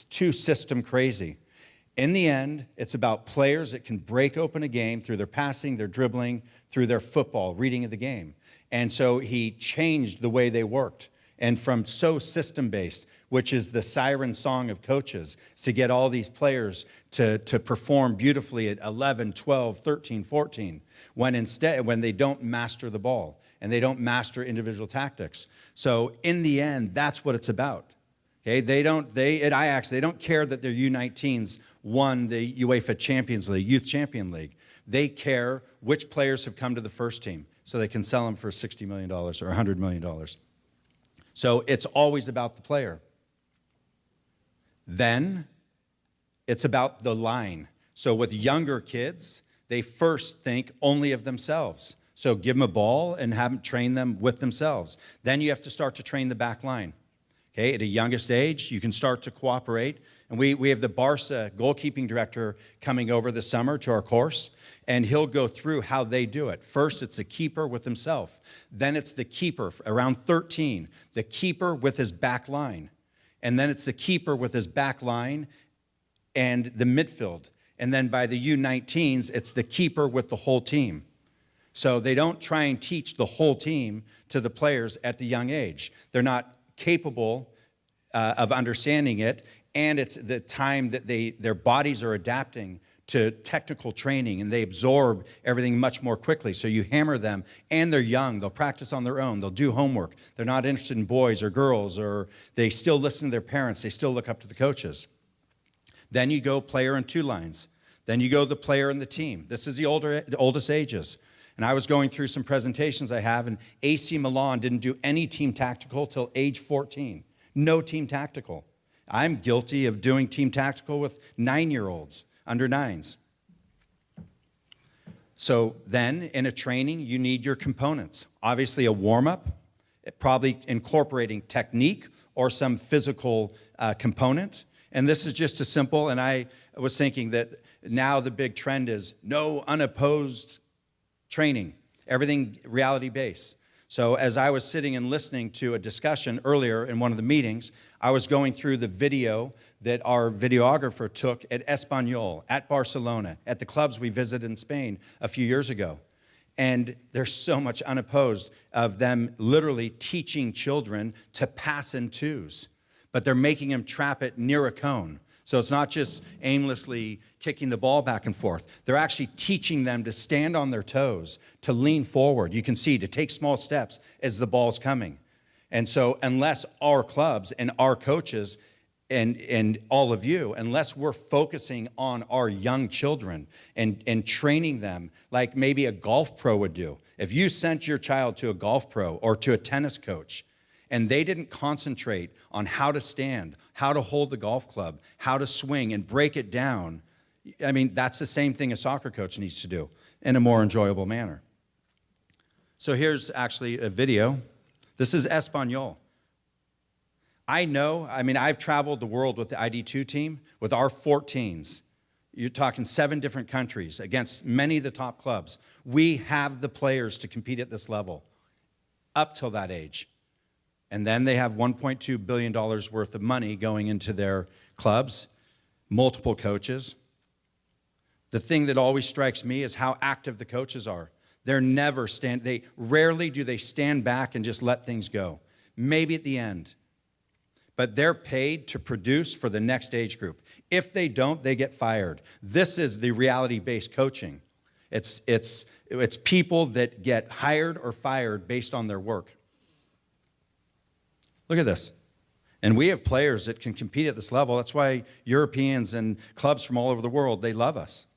too system crazy. In the end, it's about players that can break open a game through their passing, their dribbling, through their football, reading of the game. And so he changed the way they worked. And from so system-based, which is the siren song of coaches, to get all these players to perform beautifully at 11, 12, 13, 14, when they don't master the ball and they don't master individual tactics. So in the end, that's what it's about. Okay, at Ajax, they don't care that their U19s won the UEFA Champions League, Youth Champion League. They care which players have come to the first team so they can sell them for $60 million or $100 million. So it's always about the player. Then it's about the line. So with younger kids, they first think only of themselves. So give them a ball and have them train them with themselves. Then you have to start to train the back line. Okay, at a youngest age, you can start to cooperate. And we have the Barca goalkeeping director coming over this summer to our course, and he'll go through how they do it. First, it's the keeper with himself. Then it's the keeper, around 13, the keeper with his back line. And then it's the keeper with his back line and the midfield. And then by the U19s, it's the keeper with the whole team. So they don't try and teach the whole team to the players at the young age. They're not capable of understanding it, and it's the time that their bodies are adapting to technical training, and they absorb everything much more quickly. So you hammer them, and they're young. They'll practice on their own. They'll do homework. They're not interested in boys or girls, or they still listen to their parents. They still look up to the coaches. Then you go player and two lines. Then you go the player and the team. This is the oldest ages. And I was going through some presentations I have, and AC Milan didn't do any team tactical till age 14. No team tactical. I'm guilty of doing team tactical with 9-year-olds, under 9s. So then in a training, you need your components. Obviously a warm-up, probably incorporating technique or some physical component. And this is just a simple, and I was thinking that now the big trend is no unopposed training, everything reality-based. So as I was sitting and listening to a discussion earlier in one of the meetings, I was going through the video that our videographer took at Espanyol, at Barcelona, at the clubs we visited in Spain a few years ago. And there's so much unopposed of them literally teaching children to pass in twos, but they're making them trap it near a cone. So it's not just aimlessly kicking the ball back and forth. They're actually teaching them to stand on their toes, to lean forward. You can see, to take small steps as the ball's coming. And so unless our clubs and our coaches and all of you, unless we're focusing on our young children and training them like maybe a golf pro would do. If you sent your child to a golf pro or to a tennis coach, and they didn't concentrate on how to stand, how to hold the golf club, how to swing and break it down, I mean, that's the same thing a soccer coach needs to do in a more enjoyable manner. So here's actually a video. This is Espanyol. I've traveled the world with the ID2 team, with our 14s. You're talking 7 different countries against many of the top clubs. We have the players to compete at this level up till that age. And then they have $1.2 billion worth of money going into their clubs, multiple coaches. The thing that always strikes me is how active the coaches are. They rarely do they stand back and just let things go. Maybe at the end. But they're paid to produce for the next age group. If they don't, they get fired. This is the reality-based coaching. It's people that get hired or fired based on their work. Look at this. And we have players that can compete at this level. That's why Europeans and clubs from all over the world, they love us.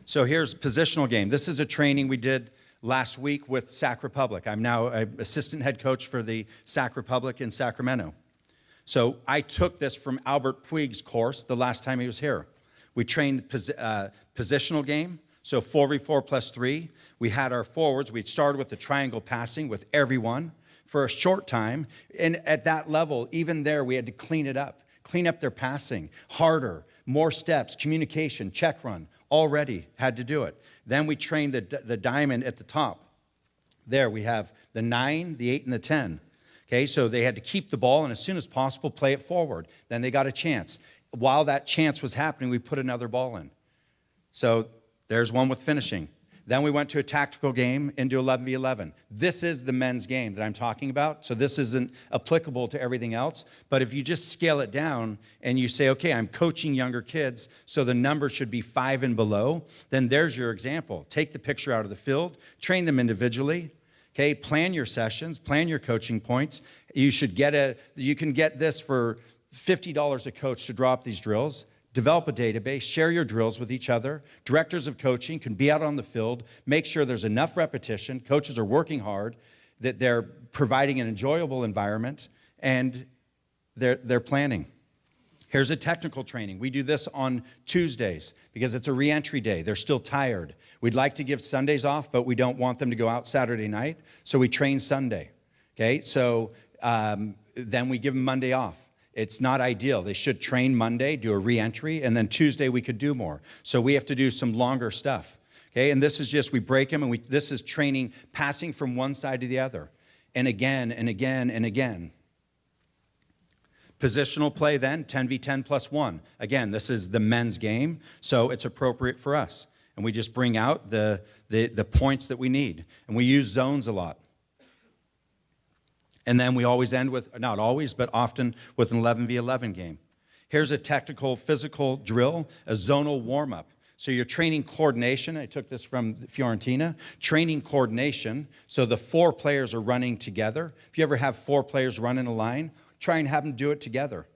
So here's positional game. This is a training we did last week with Sac Republic. I'm now an assistant head coach for the Sac Republic in Sacramento. So I took this from Albert Puig's course the last time he was here. We trained positional game. So 4v4 plus 3, we had our forwards. We started with the triangle passing with everyone for a short time. And at that level, even there, we had to clean up their passing, harder, more steps, communication, check run, already had to do it. Then we trained the diamond at the top. There we have the 9, the 8, and the 10. Okay, so they had to keep the ball and as soon as possible, play it forward. Then they got a chance. While that chance was happening, we put another ball in. So there's one with finishing. Then we went to a tactical game into 11v11. This is the men's game that I'm talking about, so this isn't applicable to everything else. But if you just scale it down and you say, okay, I'm coaching younger kids, so the number should be 5 and below, then there's your example. Take the picture out of the field, train them individually, okay? Plan your sessions, plan your coaching points. You can get this for $50 a coach to drop these drills. Develop a database, share your drills with each other. Directors of coaching can be out on the field, make sure there's enough repetition, coaches are working hard, that they're providing an enjoyable environment, and they're planning. Here's a technical training. We do this on Tuesdays because it's a reentry day. They're still tired. We'd like to give Sundays off, but we don't want them to go out Saturday night, so we train Sunday. Okay, so then we give them Monday off. It's not ideal. They should train Monday, do a reentry, and then Tuesday we could do more. So we have to do some longer stuff. Okay, and this is just, we break them, and this is training, passing from one side to the other, and again, and again, and again. Positional play then, 10v10 plus 1. Again, this is the men's game, so it's appropriate for us. And we just bring out the points that we need. And we use zones a lot. And then we always end with, not always, but often with an 11v11 game. Here's a technical physical drill, a zonal warm-up. So you're training coordination. I took this from Fiorentina. Training coordination, so the 4 players are running together. If you ever have 4 players run in a line, try and have them do it together.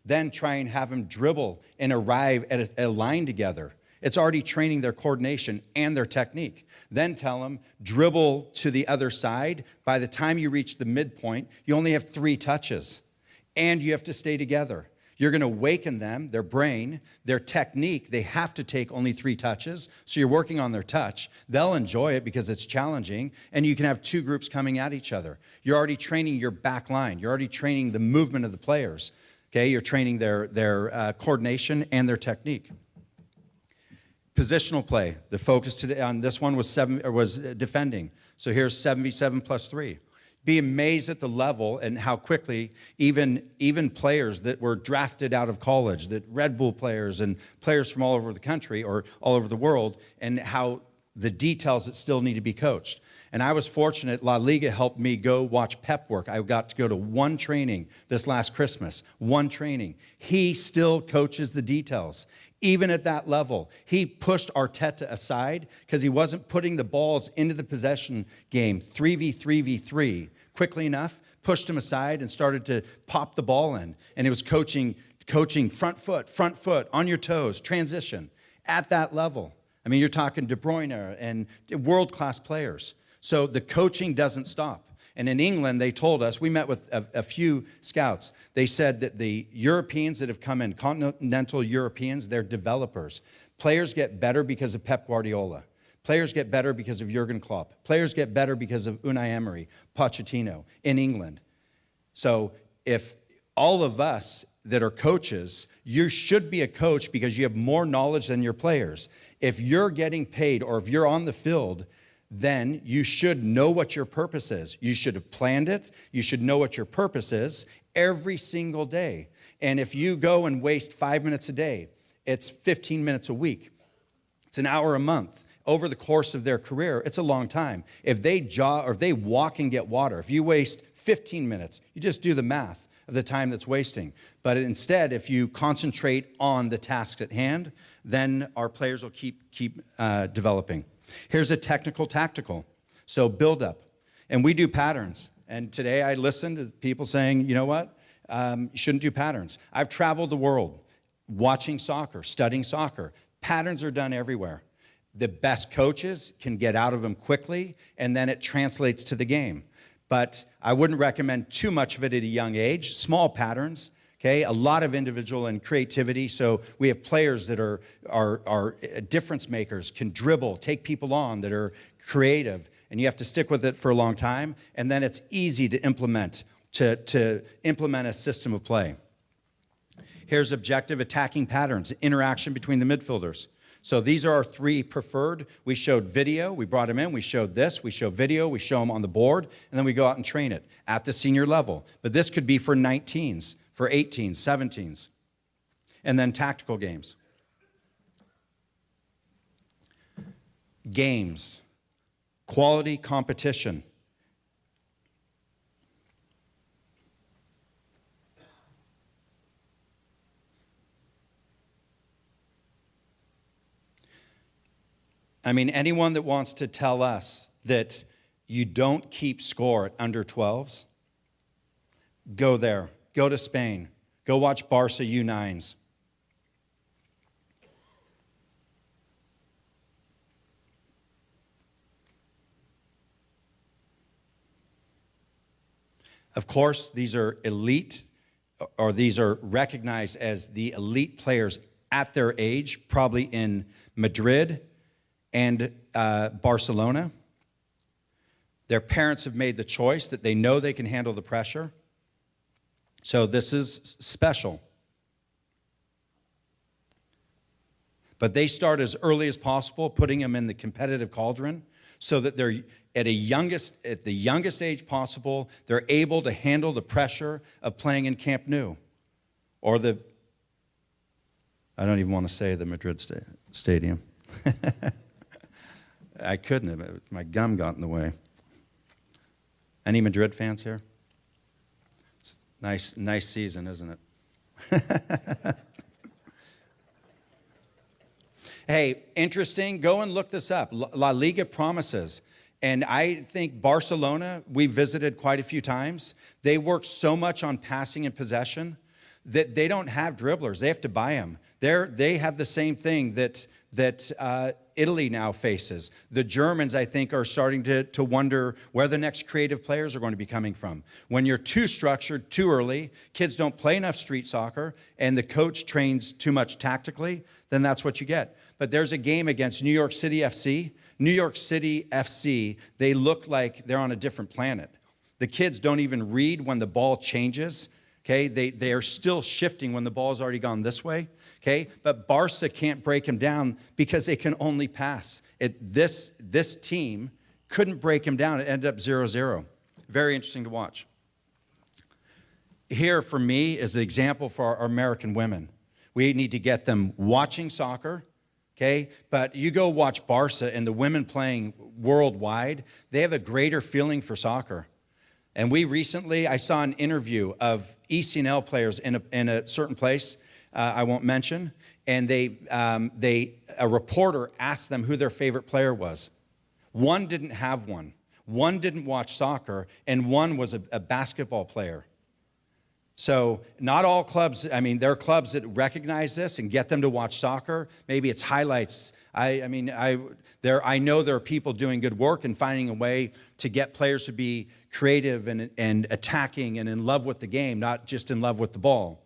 Then try and have them dribble and arrive at a line together. It's already training their coordination and their technique. Then tell them, dribble to the other side. By the time you reach the midpoint, you only have 3 touches, and you have to stay together. You're going to awaken them, their brain, their technique. They have to take only 3 touches, so you're working on their touch. They'll enjoy it because it's challenging, and you can have 2 groups coming at each other. You're already training your back line. You're already training the movement of the players. Okay, you're training their coordination and their technique. Positional play. The focus today on this one was defending. So here's 7v7 plus 3. Be amazed at the level and how quickly even players that were drafted out of college, that Red Bull players and players from all over the country or all over the world, and how the details that still need to be coached. And I was fortunate, La Liga helped me go watch Pep work. I got to go to one training this last Christmas, one training. He still coaches the details. Even at that level, he pushed Arteta aside because he wasn't putting the balls into the possession game, 3v3v3, quickly enough, pushed him aside and started to pop the ball in. And it was coaching front foot, on your toes, transition, at that level. I mean, you're talking De Bruyne and world-class players. So the coaching doesn't stop. And in England, they told us, we met with a few scouts, they said that the Europeans that have come in, continental Europeans, they're developers. Players get better because of Pep Guardiola. Players get better because of Jurgen Klopp. Players get better because of Unai Emery, Pochettino in England. So if all of us that are coaches, you should be a coach because you have more knowledge than your players. If you're getting paid or if you're on the field, then you should know what your purpose is. You should have planned it. You should know what your purpose is every single day. And if you go and waste 5 minutes a day, it's 15 minutes a week. It's an hour a month. Over the course of their career, it's a long time. If they jog or if they walk and get water, if you waste 15 minutes, you just do the math of the time that's wasting. But instead, if you concentrate on the task at hand, then our players will keep developing. Here's a tactical. So build up. And we do patterns. And today I listened to people saying, you know what? You shouldn't do patterns. I've traveled the world watching soccer, studying soccer. Patterns are done everywhere. The best coaches can get out of them quickly, and then it translates to the game. But I wouldn't recommend too much of it at a young age. Small patterns, okay? A lot of individual and creativity. So we have players that are difference makers, can dribble, take people on, that are creative, and you have to stick with it for a long time. And then it's easy to implement a system of play. Here's objective attacking patterns, interaction between the midfielders. So these are our 3 preferred. We showed video, we brought them in, we showed this, we show video, we show them on the board, and then we go out and train it at the senior level. But this could be for 19s, for 18s, 17s. And then tactical games. Games, quality competition. I mean, anyone that wants to tell us that you don't keep score at under 12s, go there. Go to Spain. Go watch Barca U9s. Of course, these are elite, or these are recognized as the elite players at their age, probably in Madrid and Barcelona. Their parents have made the choice that they know they can handle the pressure. So this is special. But they start as early as possible, putting them in the competitive cauldron so that they're at the youngest age possible, they're able to handle the pressure of playing in Camp Nou or I don't even want to say the Madrid stadium. I couldn't have, my gum got in the way. Any Madrid fans here? It's nice season, isn't it? Hey, interesting, go and look this up. La Liga promises. And I think Barcelona, we visited quite a few times. They work so much on passing and possession that they don't have dribblers. They have to buy them. They have the same thing that Italy now faces. The Germans, I think, are starting to wonder where the next creative players are going to be coming from. When you're too structured, too early, kids don't play enough street soccer, and the coach trains too much tactically, then that's what you get. But there's a game against New York City FC. New York City FC, they look like they're on a different planet. The kids don't even read when the ball changes. Okay, they are still shifting when the ball's already gone this way. Okay, but Barca can't break them down because they can only pass. This team couldn't break them down. It ended up 0-0. Very interesting to watch. Here, for me, is the example for our American women. We need to get them watching soccer, okay? But you go watch Barca and the women playing worldwide, they have a greater feeling for soccer. And I saw an interview of ECNL players in a certain place, I won't mention, and a reporter asked them who their favorite player was. One didn't have one. One didn't watch soccer, and one was a basketball player. So not all clubs, there are clubs that recognize this and get them to watch soccer. Maybe it's highlights. I know there are people doing good work and finding a way to get players to be creative and attacking and in love with the game, not just in love with the ball.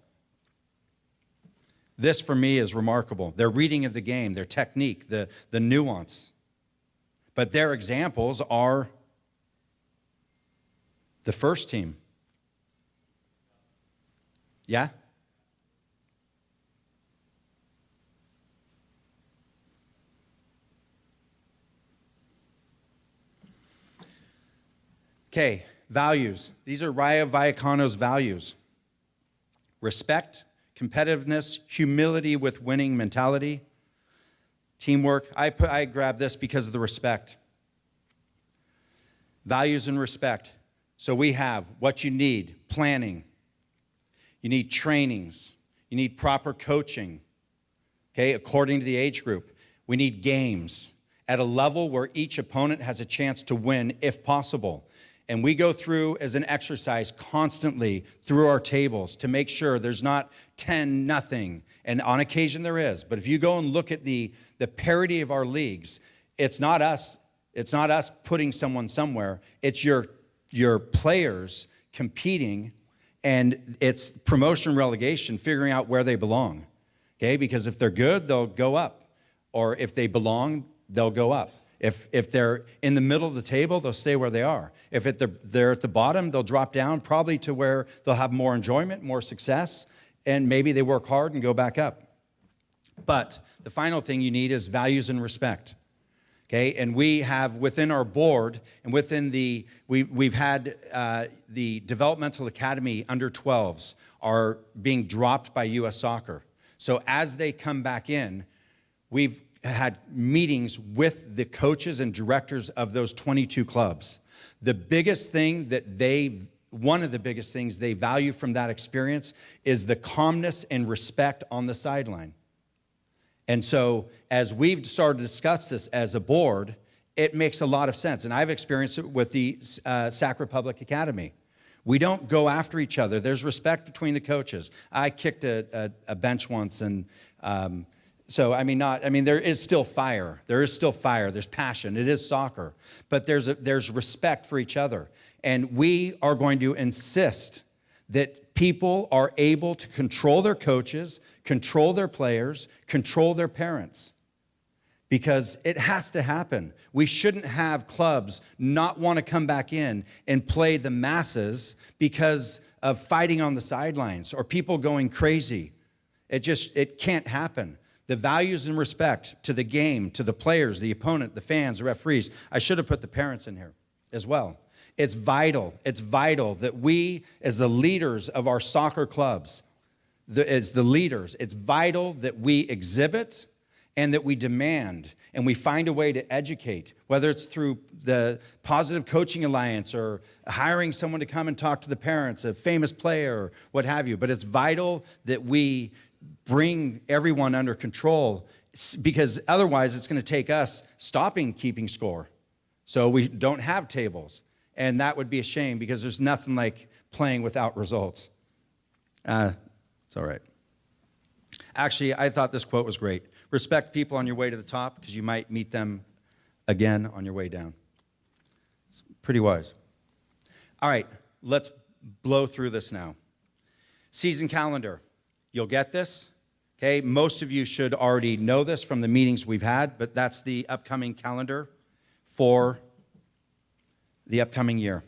This, for me, is remarkable. Their reading of the game, their technique, the nuance. But their examples are the first team. Yeah? Okay, values. These are Rayo Vallecano's values. Respect, competitiveness, humility with winning mentality, teamwork. I grabbed this because of the respect. Values and respect. So we have what you need, planning. You need trainings. You need proper coaching, okay, according to the age group. We need games at a level where each opponent has a chance to win if possible. And we go through as an exercise constantly through our tables to make sure there's not 10-0. And on occasion there is. But if you go and look at the parity of our leagues, it's not us putting someone somewhere. It's your players competing. And it's promotion, relegation, figuring out where they belong, okay? Because if they're good, they'll go up. Or if they belong, they'll go up. If they're in the middle of the table, they'll stay where they are. If they're at the bottom, they'll drop down probably to where they'll have more enjoyment, more success, and maybe they work hard and go back up. But the final thing you need is values and respect. Okay, and we have within our board and within we've had the developmental academy under 12s are being dropped by U.S. Soccer. So as they come back in, we've had meetings with the coaches and directors of those 22 clubs. The biggest thing one of the biggest things they value from that experience is the calmness and respect on the sideline. And so as we've started to discuss this as a board, it makes a lot of sense. And I've experienced it with the Sac Republic Academy. We don't go after each other. There's respect between the coaches. I kicked a bench once and So, there is still fire. There is still fire. There's passion. It is soccer. But there's respect for each other. And we are going to insist that people are able to control their coaches, control their players, control their parents. Because it has to happen. We shouldn't have clubs not want to come back in and play the masses because of fighting on the sidelines or people going crazy. It can't happen. The values and respect to the game, to the players, the opponent, the fans, the referees. I should have put the parents in here as well. It's vital. It's vital that we, as the leaders of our soccer clubs, as the leaders, it's vital that we exhibit and that we demand and we find a way to educate, whether it's through the Positive Coaching Alliance or hiring someone to come and talk to the parents, a famous player, or what have you. But it's vital that we bring everyone under control, because otherwise it's going to take us stopping keeping score. So we don't have tables. And that would be a shame, because there's nothing like playing without results. It's all right. Actually, I thought this quote was great. Respect people on your way to the top, because you might meet them again on your way down. It's pretty wise. All right, let's blow through this now. Season calendar. You'll get this, okay? Most of you should already know this from the meetings we've had, but that's the upcoming calendar for the upcoming year.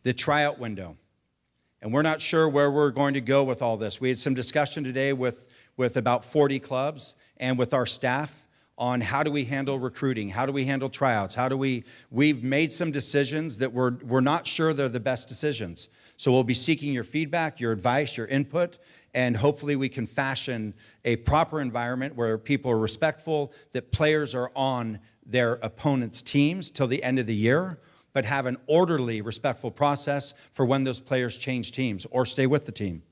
The tryout window. And we're not sure where we're going to go with all this. We had some discussion today with about 40 clubs and with our staff on how do we handle recruiting, how do we handle tryouts, we've made some decisions that we're not sure they're the best decisions. So we'll be seeking your feedback, your advice, your input, and hopefully we can fashion a proper environment where people are respectful, that players are on their opponents' teams till the end of the year, but have an orderly, respectful process for when those players change teams or stay with the team.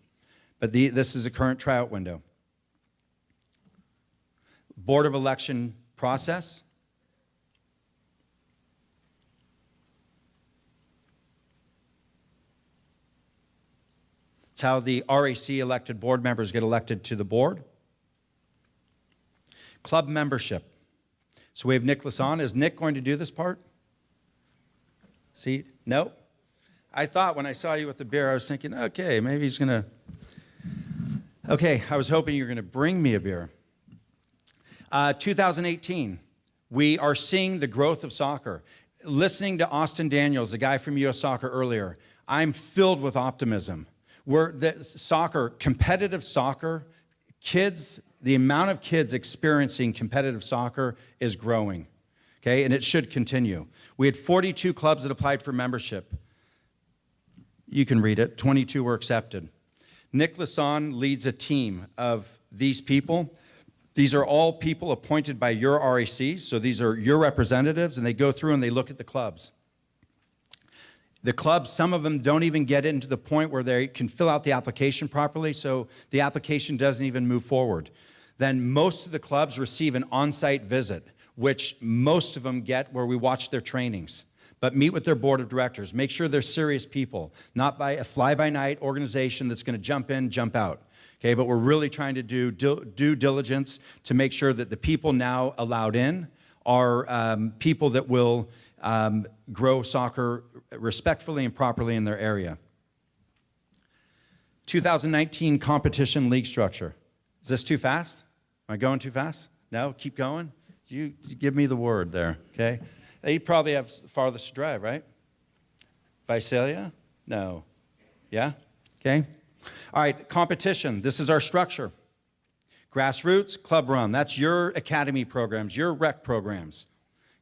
But this is a current tryout window. Board of Election process. It's how the RAC elected board members get elected to the board. Club membership. So we have Nicholas on. Is Nick going to do this part? See, no? I thought when I saw you with the beer, I was thinking, okay, maybe he's going to. Okay, I was hoping you were going to bring me a beer. 2018, we are seeing the growth of soccer. Listening to Austin Daniels, the guy from U.S. Soccer earlier, I'm filled with optimism. Competitive soccer, kids, the amount of kids experiencing competitive soccer is growing, okay? And it should continue. We had 42 clubs that applied for membership. You can read it. 22 were accepted. Nick Lasson leads a team of these people. These are all people appointed by your RAC, so these are your representatives, and they go through and they look at the clubs. The clubs, some of them don't even get into the point where they can fill out the application properly, so the application doesn't even move forward. Then most of the clubs receive an on-site visit, which most of them get where we watch their trainings. But meet with their board of directors. Make sure they're serious people, not by a fly-by-night organization that's going to jump in, jump out. Okay, but we're really trying to do due diligence to make sure that the people now allowed in are people that will grow soccer respectfully and properly in their area. 2019 competition league structure. Is this too fast? Am I going too fast? No? Keep going? You give me the word there, okay? You probably have farthest to drive, right? Visalia? No. Yeah? Okay. All right, competition. This is our structure. Grassroots, club run. That's your academy programs, your rec programs.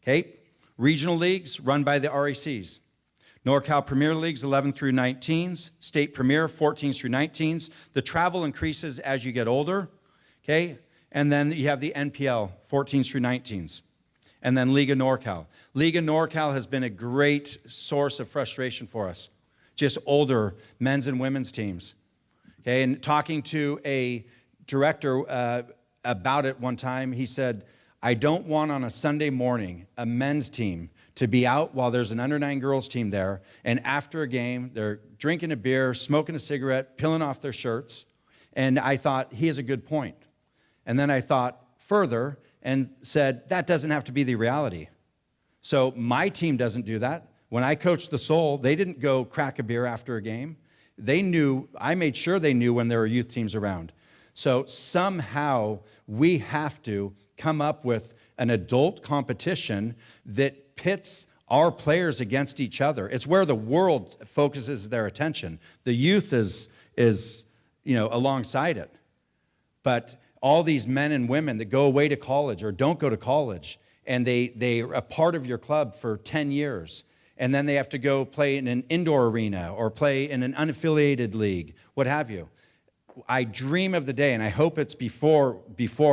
Okay. Regional leagues run by the RACs. NorCal Premier Leagues, 11 through 19s. State Premier, 14s through 19s. The travel increases as you get older. Okay. And then you have the NPL, 14s through 19s. And then Liga NorCal. Liga NorCal has been a great source of frustration for us. Just older men's and women's teams. Okay, and talking to a director about it one time, he said, I don't want on a Sunday morning a men's team to be out while there's an under-9 girls team there, and after a game, they're drinking a beer, smoking a cigarette, peeling off their shirts. And I thought, he has a good point. And then I thought further and said, that doesn't have to be the reality. So my team doesn't do that. When I coached the Soul, they didn't go crack a beer after a game. They knew, I made sure they knew when there were youth teams around. So somehow we have to come up with an adult competition that pits our players against each other. It's where the world focuses their attention. The youth is alongside it. But all these men and women that go away to college or don't go to college, and they are a part of your club for 10 years, and then they have to go play in an indoor arena or play in an unaffiliated league, what have you. I dream of the day, and I hope it's before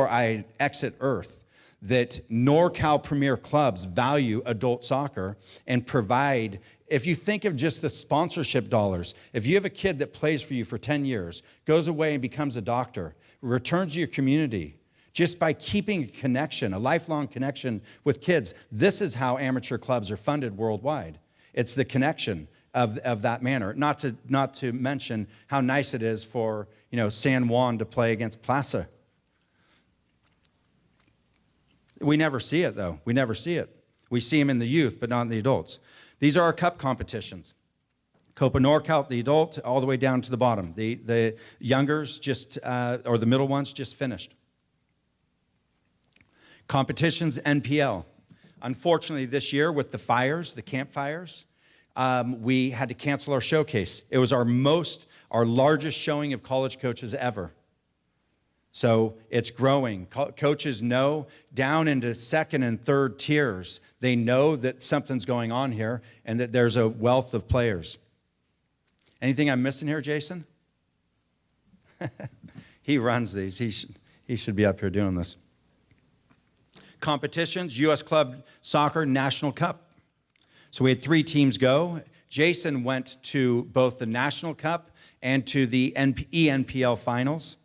I exit Earth, that NorCal Premier clubs value adult soccer and provide, if you think of just the sponsorship dollars, if you have a kid that plays for you for 10 years, goes away and becomes a doctor, returns to your community, just by keeping a connection, a lifelong connection with kids. This is how amateur clubs are funded worldwide. It's the connection of that manner. Not to mention how nice it is for San Juan to play against Plaza. We never see it, though. We never see it. We see them in the youth, but not in the adults. These are our cup competitions. Copa NorCal, the adult, all the way down to the bottom. The youngers or the middle ones just finished. Competitions, NPL. Unfortunately, this year with the fires, the campfires, we had to cancel our showcase. It was our largest showing of college coaches ever. So it's growing. Coaches know down into second and third tiers, they know that something's going on here and that there's a wealth of players. Anything I'm missing here, Jason? He runs these. He should be up here doing this. Competitions, U.S. Club Soccer National Cup. So we had 3 teams go. Jason went to both the National Cup and to the ENPL finals.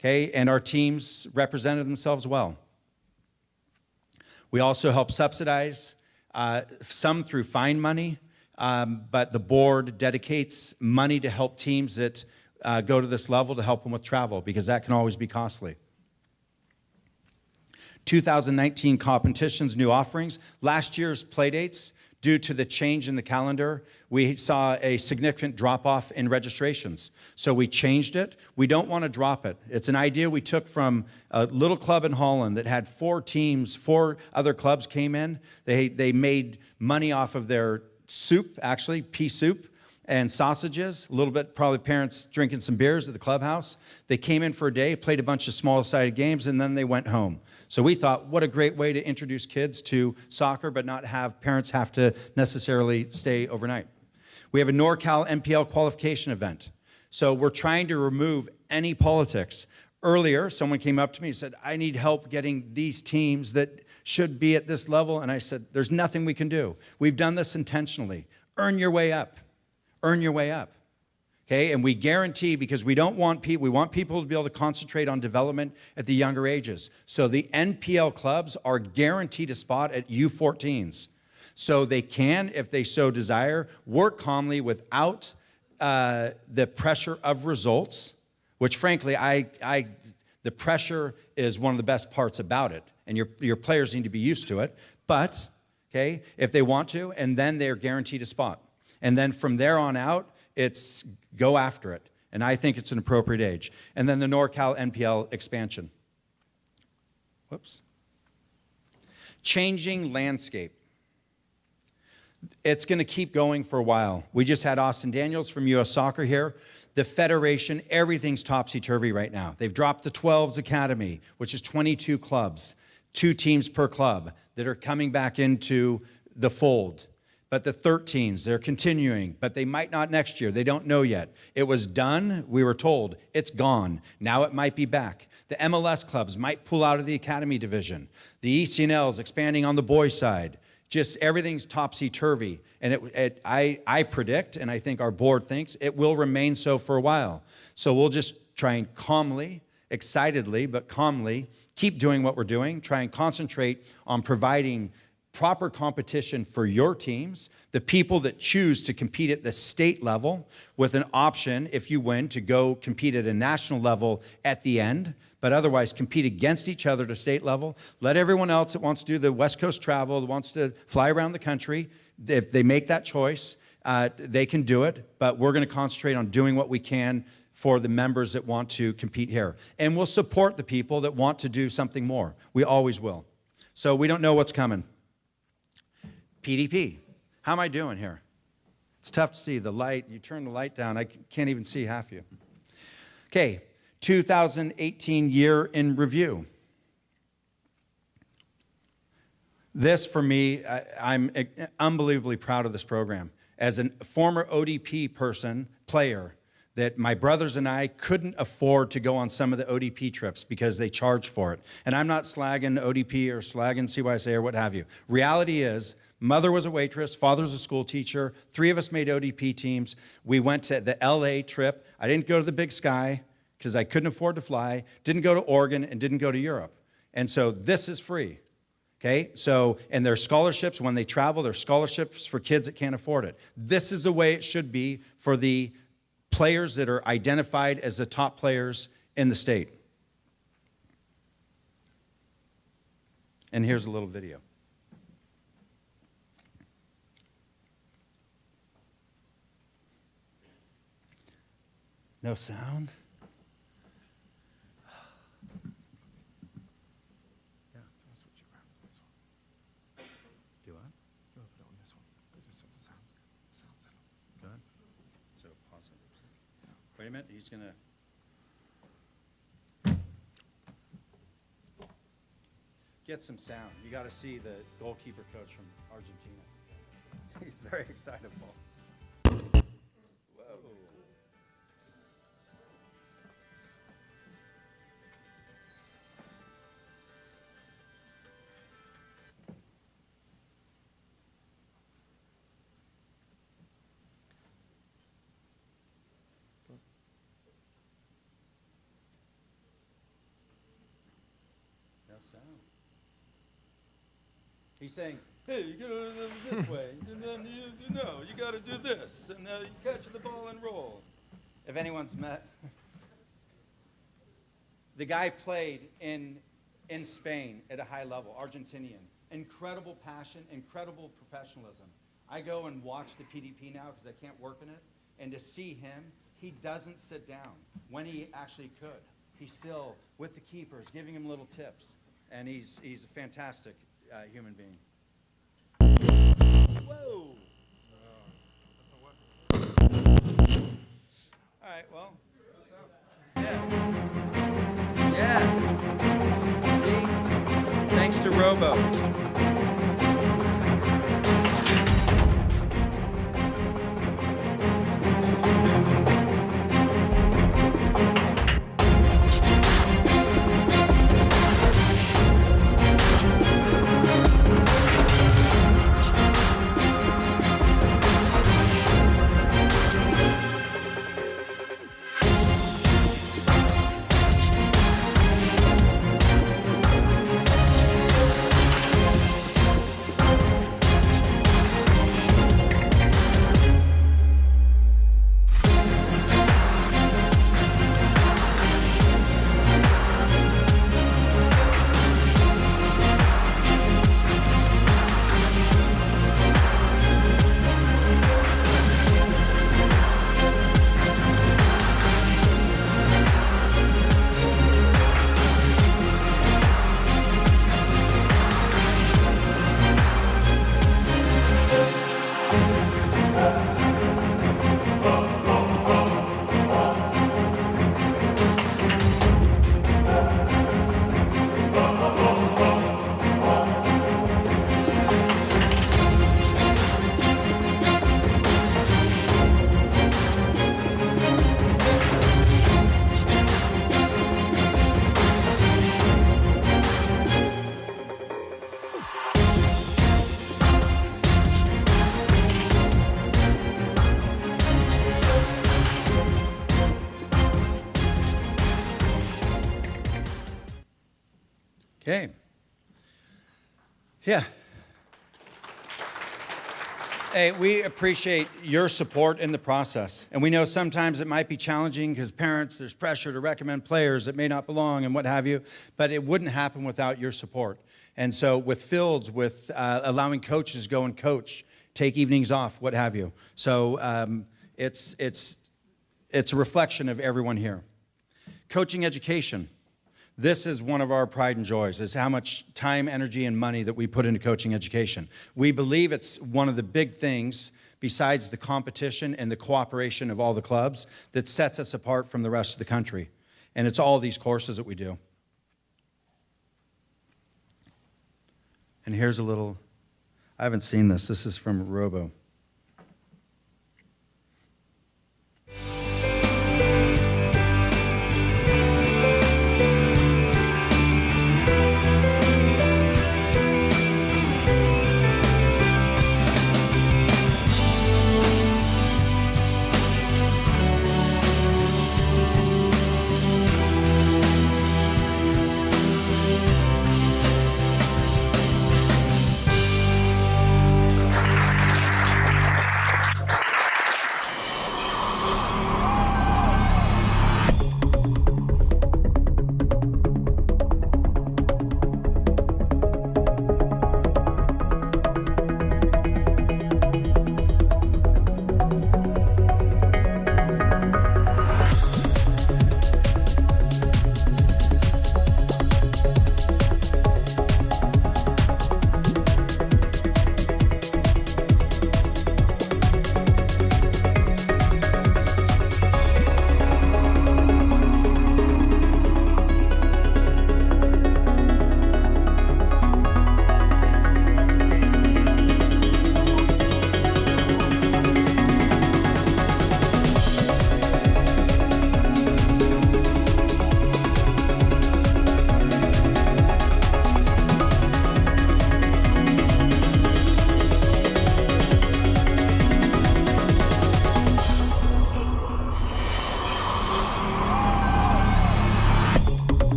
Okay, and our teams represented themselves well. We also help subsidize some through fine money, but the board dedicates money to help teams that go to this level to help them with travel, because that can always be costly. 2019 competitions, new offerings. Last year's playdates, due to the change in the calendar, we saw a significant drop-off in registrations. So we changed it. We don't want to drop it. It's an idea we took from a little club in Holland that had 4 teams, 4 other clubs came in. They made money off of their soup, actually, pea soup, and sausages, a little bit, probably parents drinking some beers at the clubhouse. They came in for a day, played a bunch of small-sided games, and then they went home. So we thought, what a great way to introduce kids to soccer, but not have parents have to necessarily stay overnight. We have a NorCal NPL qualification event. So we're trying to remove any politics. Earlier, someone came up to me and said, I need help getting these teams that should be at this level. And I said, there's nothing we can do. We've done this intentionally. Earn your way up. Earn your way up, okay? And we guarantee, because we want people to be able to concentrate on development at the younger ages. So the NPL clubs are guaranteed a spot at U14s. So they can, if they so desire, work calmly without the pressure of results, which frankly, the pressure is one of the best parts about it, and your players need to be used to it. But, okay, if they want to, and then they're guaranteed a spot. And then from there on out, it's go after it. And I think it's an appropriate age. And then the NorCal NPL expansion. Whoops. Changing landscape. It's going to keep going for a while. We just had Austin Daniels from U.S. Soccer here. The federation, everything's topsy-turvy right now. They've dropped the 12s Academy, which is 22 clubs, 2 teams per club that are coming back into the fold. But the 13s, they're continuing, but they might not next year. They don't know yet. It was done, we were told. It's gone. Now it might be back. The MLS clubs might pull out of the academy division. The ECNL is expanding on the boys' side. Just everything's topsy-turvy. And I predict, and I think our board thinks, it will remain so for a while. So we'll just try and calmly, excitedly, but calmly, keep doing what we're doing, try and concentrate on providing proper competition for your teams, the people that choose to compete at the state level with an option, if you win, to go compete at a national level at the end, but otherwise compete against each other to state level. Let everyone else that wants to do the West Coast travel, that wants to fly around the country, if they make that choice, they can do it, but we're going to concentrate on doing what we can for the members that want to compete here. And we'll support the people that want to do something more. We always will. So we don't know what's coming. PDP. How am I doing here? It's tough to see the light. You turn the light down, I can't even see half you. Okay, 2018 year in review. This, for me, I'm unbelievably proud of this program. As a former ODP player, that my brothers and I couldn't afford to go on some of the ODP trips because they charge for it. And I'm not slagging ODP or slagging CYSA or what have you. Reality is, mother was a waitress, father was a school teacher, 3 of us made ODP teams. We went to the LA trip. I didn't go to the Big Sky because I couldn't afford to fly, didn't go to Oregon, and didn't go to Europe. And so this is free. Okay, so, and there's scholarships when they travel, there's scholarships for kids that can't afford it. This is the way it should be for the players that are identified as the top players in the state. And here's a little video. No sound? Wait a minute, he's going to get some sound. You got to see the goalkeeper coach from Argentina. He's very excitable. Whoa. No sound. He's saying, hey, you gotta do this way, and then you gotta do this, and you catch the ball and roll. If anyone's met, the guy played in Spain at a high level, Argentinian. Incredible passion, incredible professionalism. I go and watch the PDP now because I can't work in it, and to see him, he doesn't sit down when he actually could. He's still with the keepers, giving him little tips, and he's a fantastic human being. Whoa! All right, well, yeah. Yes. See? Thanks to Robo. Okay. Yeah. Hey, we appreciate your support in the process. And we know sometimes it might be challenging because parents, there's pressure to recommend players that may not belong and what have you, but it wouldn't happen without your support. And so with fields, with allowing coaches go and coach, take evenings off, what have you. So it's a reflection of everyone here. Coaching education. This is one of our pride and joys, is how much time, energy, and money that we put into coaching education. We believe it's one of the big things, besides the competition and the cooperation of all the clubs, that sets us apart from the rest of the country. And it's all these courses that we do. And here's a little, I haven't seen this. This is from Robo.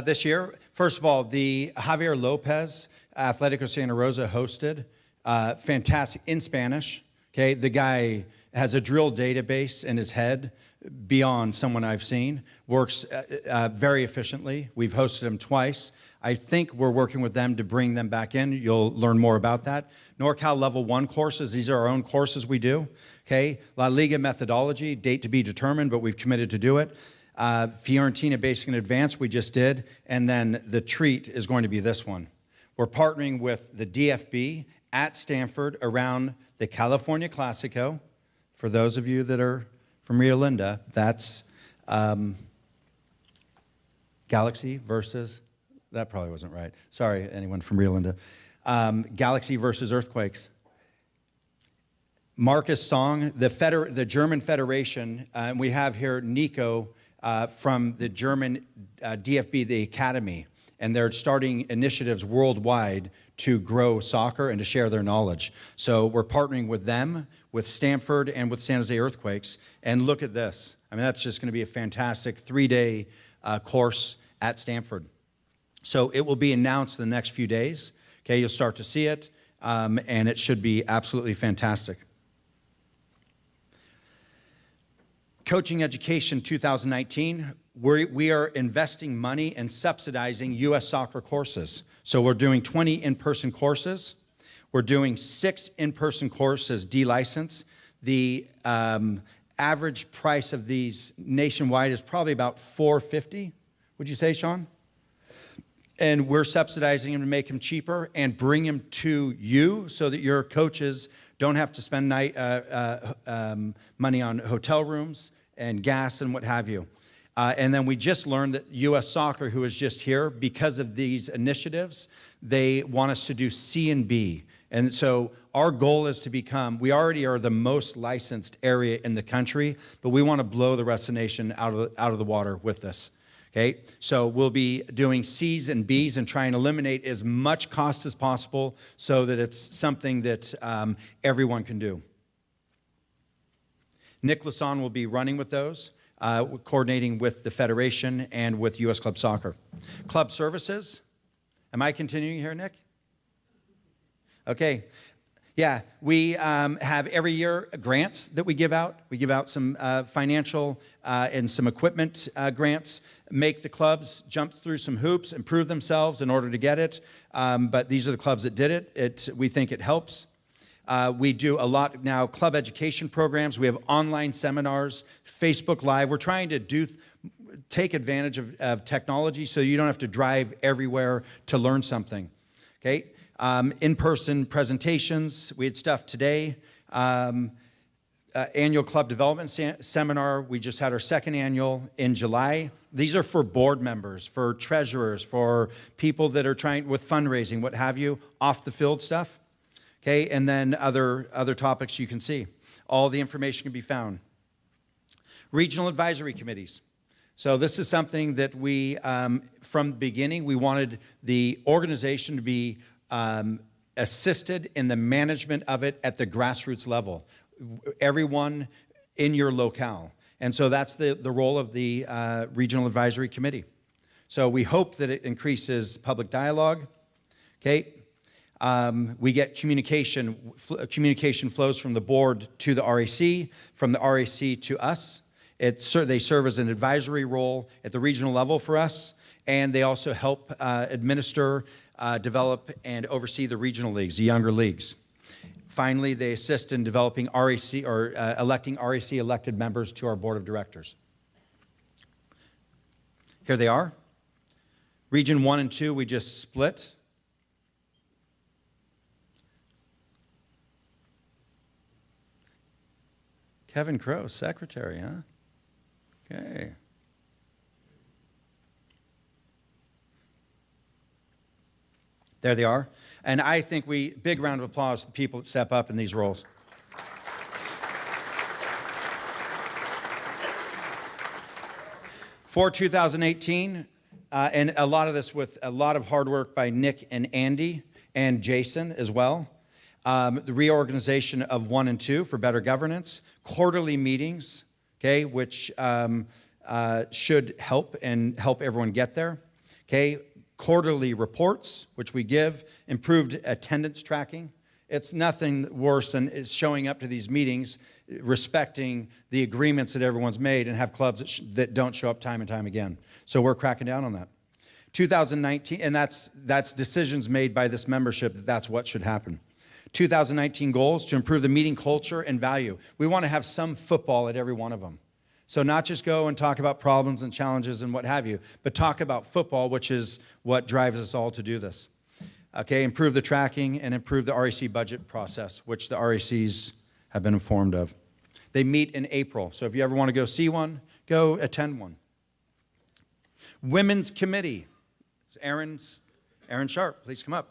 This year. First of all, the Javier Lopez Atletico Santa Rosa hosted, fantastic, in Spanish. Okay, the guy has a drill database in his head beyond someone I've seen, works very efficiently. We've hosted him twice. I think we're working with them to bring them back in. You'll learn more about that. NorCal Level 1 courses, these are our own courses we do. Okay, La Liga methodology, date to be determined, but we've committed to do it. Fiorentina Basic and Advanced, we just did. And then the treat is going to be this one. We're partnering with the DFB at Stanford around the California Classico. For those of you that are from Rio Linda, that's Galaxy versus That probably wasn't right. Sorry, anyone from Rio Linda. Galaxy versus Earthquakes. Marcus Song, the German Federation, and we have here Nico from the German DFB, the Academy, and they're starting initiatives worldwide to grow soccer and to share their knowledge. So we're partnering with them, with Stanford, and with San Jose Earthquakes. And look at this. I mean, that's just going to be a fantastic 3-day course at Stanford. So it will be announced in the next few days. Okay, you'll start to see it, and it should be absolutely fantastic. Coaching Education 2019, we are investing money and subsidizing U.S. soccer courses. So we're doing 20 in-person courses. We're doing 6 in-person courses D-license. The average price of these nationwide is probably about $450, would you say, Sean? And we're subsidizing them to make them cheaper and bring them to you so that your coaches don't have to spend money on hotel rooms and gas and what have you. And then we just learned that U.S. Soccer, who is just here, because of these initiatives, they want us to do C and B. And so our goal is to become, we already are the most licensed area in the country, but we want to blow the rest of the nation out of the water with this. Okay, so we'll be doing C's and B's and trying to eliminate as much cost as possible so that it's something that everyone can do. Nick Lasan will be running with those, coordinating with the Federation and with U.S. Club Soccer. Club Services. Am I continuing here, Nick? Okay. Yeah, we have every year grants that we give out. We give out some financial and some equipment grants, make the clubs jump through some hoops, improve themselves in order to get it. But these are the clubs that did it. We think it helps. We do a lot now, club education programs. We have online seminars, Facebook Live. We're trying to take advantage of technology so you don't have to drive everywhere to learn something. Okay. In-person presentations. We had stuff today. Annual club development seminar. We just had our 2nd annual in July. These are for board members, for treasurers, for people that are trying with fundraising, what have you, off the field stuff. Okay, and then other topics you can see. All the information can be found. Regional advisory committees. So this is something that we, from the beginning, we wanted the organization to be assisted in the management of it at the grassroots level. Everyone in your locale. And so that's the role of the Regional Advisory Committee. So we hope that it increases public dialogue. Okay. We get communication flows from the board to the RAC, from the RAC to us. They serve as an advisory role at the regional level for us, and they also help administer, develop, and oversee the regional leagues, the younger leagues. Finally, they assist in developing RAC or electing RAC elected members to our board of directors. Here they are. Region 1 and 2, we just split. Kevin Crowe, secretary, huh? Okay. There they are. And I think big round of applause to the people that step up in these roles. For 2018, and a lot of this with a lot of hard work by Nick and Andy and Jason as well. The reorganization of 1 and 2 for better governance, quarterly meetings, okay, which should help everyone get there. Okay, quarterly reports, which we give, improved attendance tracking. It's nothing worse than showing up to these meetings, respecting the agreements that everyone's made, and have clubs that don't show up time and time again. So we're cracking down on that. 2019, and that's decisions made by this membership that's what should happen. 2019 goals to improve the meeting culture and value. We want to have some football at every one of them. So not just go and talk about problems and challenges and what have you, but talk about football, which is what drives us all to do this. Okay, improve the tracking and improve the RAC budget process, which the RACs have been informed of. They meet in April, so if you ever want to go see one, go attend one. Women's Committee. It's Aaron Sharp. Please come up.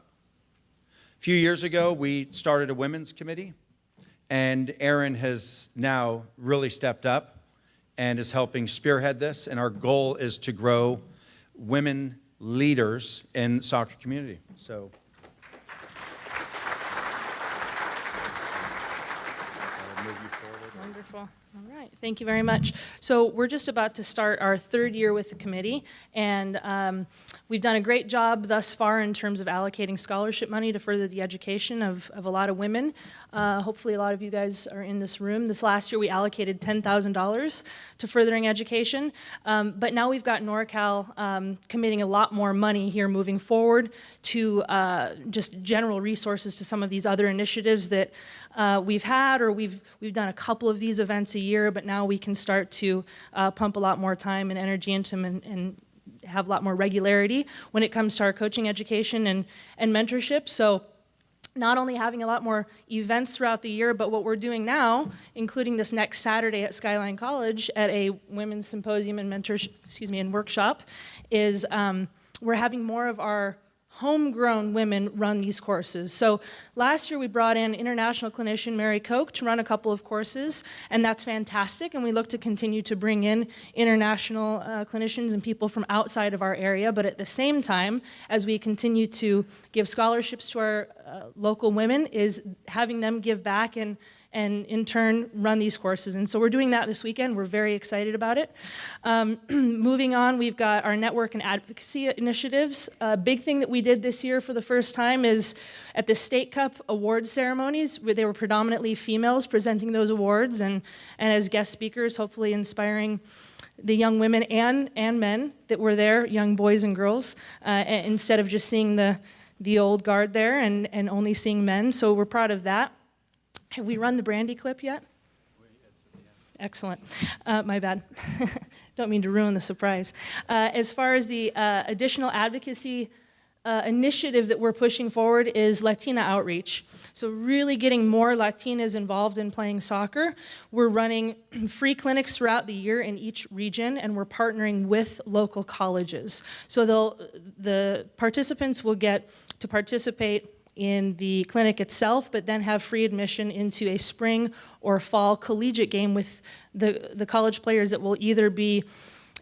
A few years ago, we started a women's committee, and Aaron has now really stepped up and is helping spearhead this, and our goal is to grow women leaders in the soccer community. So. I'll move you forward. Wonderful. All right. Thank you very much. So we're just about to start our third year with the committee, and we've done a great job thus far in terms of allocating scholarship money to further the education of a lot of women. Hopefully a lot of you guys are in this room. This last year we allocated $10,000 to furthering education, but now we've got NorCal committing a lot more money here moving forward to just general resources to some of these other initiatives that we've had, or we've done a couple of these events a year, but now we can start to pump a lot more time and energy into them and have a lot more regularity when it comes to our coaching education and mentorship. So not only having a lot more events throughout the year, but what we're doing now, including this next Saturday at Skyline College at a women's symposium and and workshop, is we're having more of our homegrown women run these courses. So last year we brought in international clinician Mary Koch to run a couple of courses, and that's fantastic, and we look to continue to bring in international clinicians and people from outside of our area, but at the same time, as we continue to give scholarships to our local women, is having them give back and in turn run these courses. And so we're doing that this weekend. We're very excited about it. Moving on, we've got our network and advocacy initiatives. A big thing that we did this year for the first time is at the State Cup award ceremonies, where they were predominantly females presenting those awards and as guest speakers, hopefully inspiring the young women and men that were there, young boys and girls, instead of just seeing the old guard there and only seeing men. So we're proud of that. Have we run the Brandy clip yet? Excellent. My bad. Don't mean to ruin the surprise. As far as the additional advocacy initiative that we're pushing forward is Latina outreach. So really getting more Latinas involved in playing soccer. We're running free clinics throughout the year in each region, and we're partnering with local colleges. So the participants will get to participate in the clinic itself, but then have free admission into a spring or fall collegiate game with the college players that will either be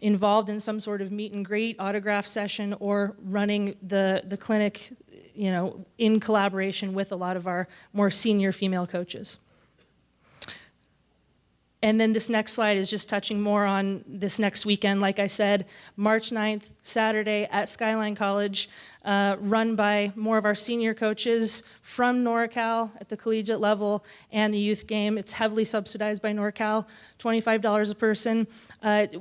involved in some sort of meet and greet, autograph session, or running the clinic, in collaboration with a lot of our more senior female coaches. And then this next slide is just touching more on this next weekend. Like I said, March 9th, Saturday at Skyline College, run by more of our senior coaches from NorCal at the collegiate level and the youth game. It's heavily subsidized by NorCal, $25 a person.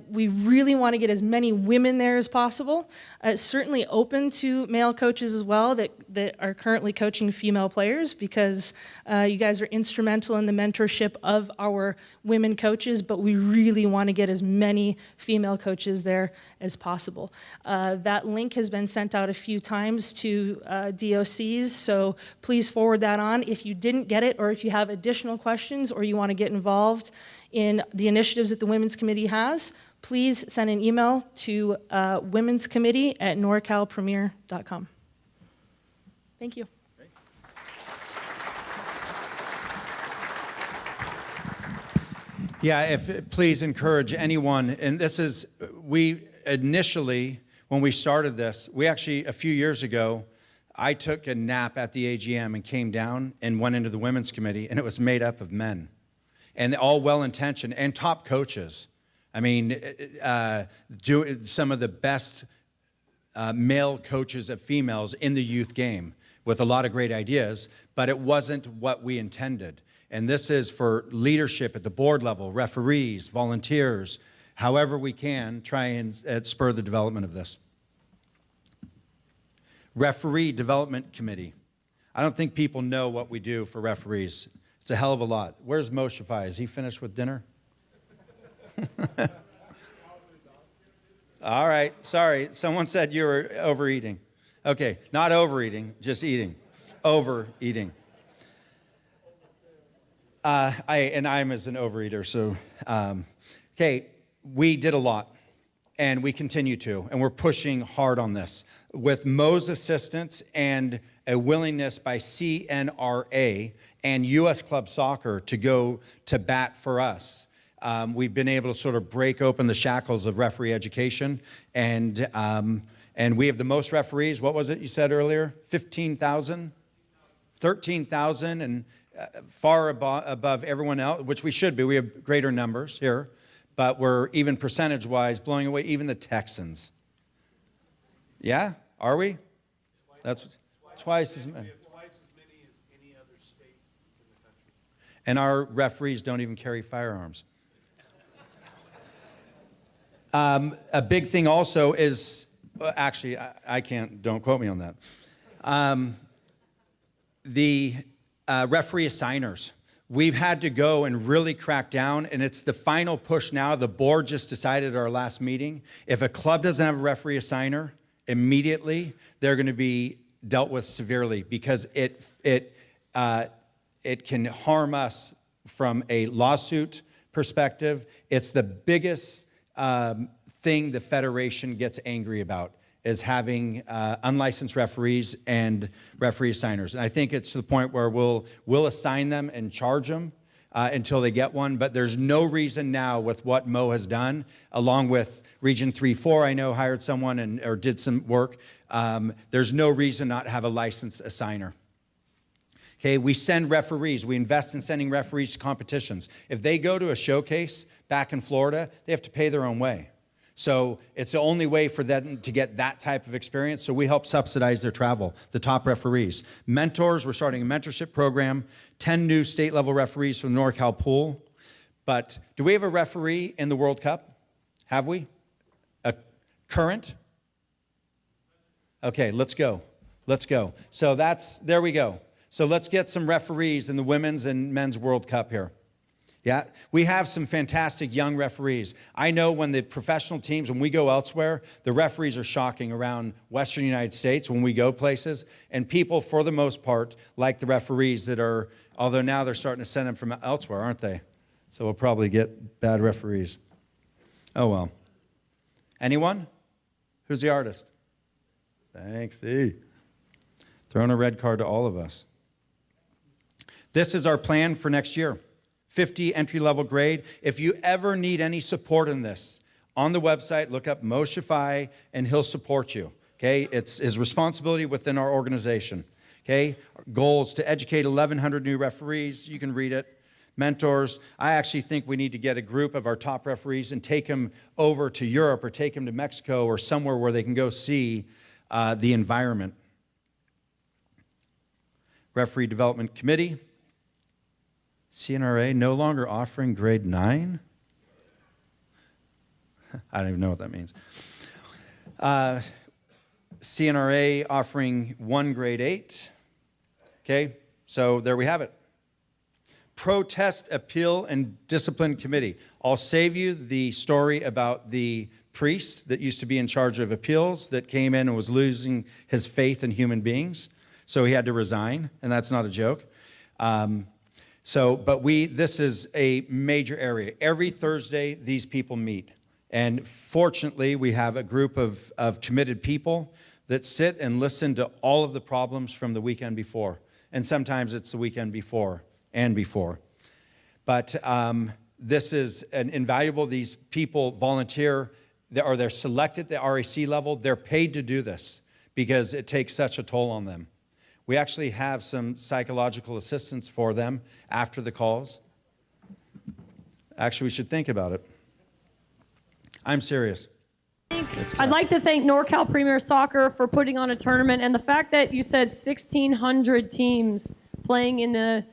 We really want to get as many women there as possible. It's certainly open to male coaches as well that are currently coaching female players, because you guys are instrumental in the mentorship of our women coaches, but we really want to get as many female coaches there as possible. That link has been sent out a few times to DOCs, so please forward that on. If you didn't get it, or if you have additional questions, or you want to get involved in the initiatives that the Women's Committee has, please send an email to womenscommittee@norcalpremier.com. Thank you. Yeah, please encourage anyone, and this is, we initially, when we started this, we actually, a few years ago, I took a nap at the AGM and came down and went into the Women's Committee, and it was made up of men. And all well-intentioned and top coaches. I mean, some of the best male coaches of females in the youth game with a lot of great ideas, but it wasn't what we intended. And this is for leadership at the board level, referees, volunteers, however we can try and spur the development of this. Referee Development Committee. I don't think people know what we do for referees. It's a hell of a lot. Where's Moshe Fai? Is he finished with dinner? All right, sorry. Someone said you were overeating. Okay, not overeating, just eating. Overeating. I'm as an overeater, so, okay, we did a lot. and we continue to, and we're pushing hard on this. With Mo's assistance and a willingness by CNRA and U.S. Club Soccer to go to bat for us, we've been able to sort of break open the shackles of referee education, and we have the most referees. What was it you said earlier? 15,000? 13,000, and far above everyone else, which we should be. We have greater numbers here, but we're even percentage-wise blowing away even the Texans. Yeah? Are we? That's twice as many. We have twice as many as any other state in the country. And our referees don't even carry firearms. A big thing also is, actually, I can't, don't quote me on that. The referee assigners. We've had to go and really crack down, and it's the final push now. The board just decided at our last meeting, if a club doesn't have a referee assigner, immediately they're going to be dealt with severely, because it can harm us from a lawsuit perspective. It's the biggest thing the federation gets angry about, is having unlicensed referees and referee assigners. And I think it's to the point where we'll assign them and charge them until they get one. But there's no reason now, with what Mo has done, along with Region 3-4, I know hired someone or did some work. There's no reason not to have a licensed assigner. Okay, we send referees. We invest in sending referees to competitions. If they go to a showcase back in Florida, they have to pay their own way. So it's the only way for them to get that type of experience. So we help subsidize their travel, the top referees. Mentors, we're starting a mentorship program, 10 new state-level referees from the NorCal pool. But do we have a referee in the World Cup? Have we? A current? Okay, let's go. Let's go. So there we go. So let's get some referees in the Women's and Men's World Cup here. Yeah, we have some fantastic young referees. I know when the professional teams, when we go elsewhere, the referees are shocking around Western United States when we go places. And people, for the most part, like the referees that are, although now they're starting to send them from elsewhere, aren't they? So we'll probably get bad referees. Oh, well. Anyone? Who's the artist? Thanks, E. Throwing a red card to all of us. This is our plan for next year. 50 entry-level grade. If you ever need any support in this, on the website, look up Mo Shafai, and he'll support you. Okay, it's his responsibility within our organization. Okay, our goals to educate 1,100 new referees. You can read it. Mentors. I actually think we need to get a group of our top referees and take them over to Europe or take them to Mexico or somewhere where they can go see the environment. Referee Development Committee. CNRA no longer offering grade 9? I don't even know what that means. CNRA offering 1 grade 8. Okay, so there we have it. Protest, Appeal, and Discipline Committee. I'll save you the story about the priest that used to be in charge of appeals that came in and was losing his faith in human beings. So he had to resign, and that's not a joke. This is a major area. Every Thursday, these people meet. And fortunately, we have a group of committed people that sit and listen to all of the problems from the weekend before. And sometimes it's the weekend before and before. But this is an invaluable. These people volunteer, they're selected at the RAC level. They're paid to do this because it takes such a toll on them. We actually have some psychological assistance for them after the calls. Actually, we should think about it. I'm serious. I'd like to thank NorCal Premier Soccer for putting on a tournament, and the fact that you said 1,600 teams playing in the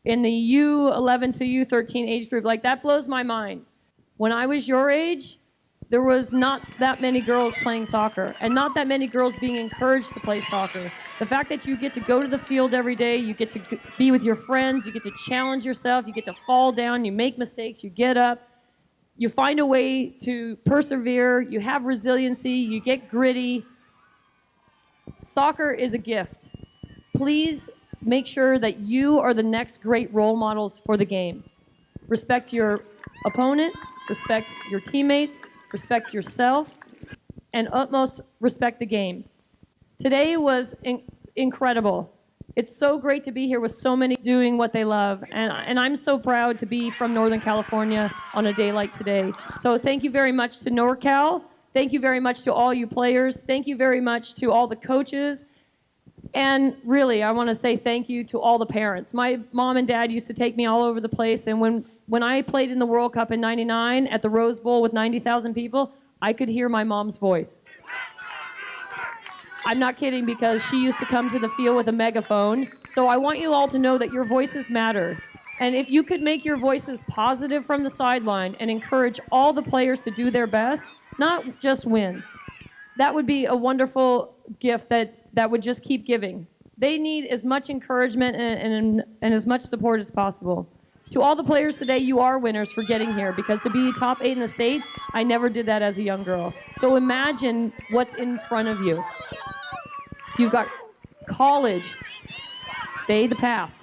U11 to U13 age group, like that blows my mind. When I was your age, there was not that many girls playing soccer and not that many girls being encouraged to play soccer. The fact that you get to go to the field every day, you get to be with your friends, you get to challenge yourself, you get to fall down, you make mistakes, you get up, you find a way to persevere, you have resiliency, you get gritty. Soccer is a gift. Please make sure that you are the next great role models for the game. Respect your opponent, respect your teammates, respect yourself, and utmost respect the game. Today was incredible. It's so great to be here with so many doing what they love, and I'm so proud to be from Northern California on a day like today. So thank you very much to NorCal. Thank you very much to all you players. Thank you very much to all the coaches. And really, I want to say thank you to all the parents. My mom and dad used to take me all over the place, and when I played in the World Cup in '99 at the Rose Bowl with 90,000 people, I could hear my mom's voice. I'm not kidding, because she used to come to the field with a megaphone. So I want you all to know that your voices matter. And if you could make your voices positive from the sideline and encourage all the players to do their best, not just win, that would be a wonderful gift that would just keep giving. They need as much encouragement and as much support as possible. To all the players today, you are winners for getting here, because to be top 8 in the state, I never did that as a young girl. So imagine what's in front of you. You've got college, stay the path,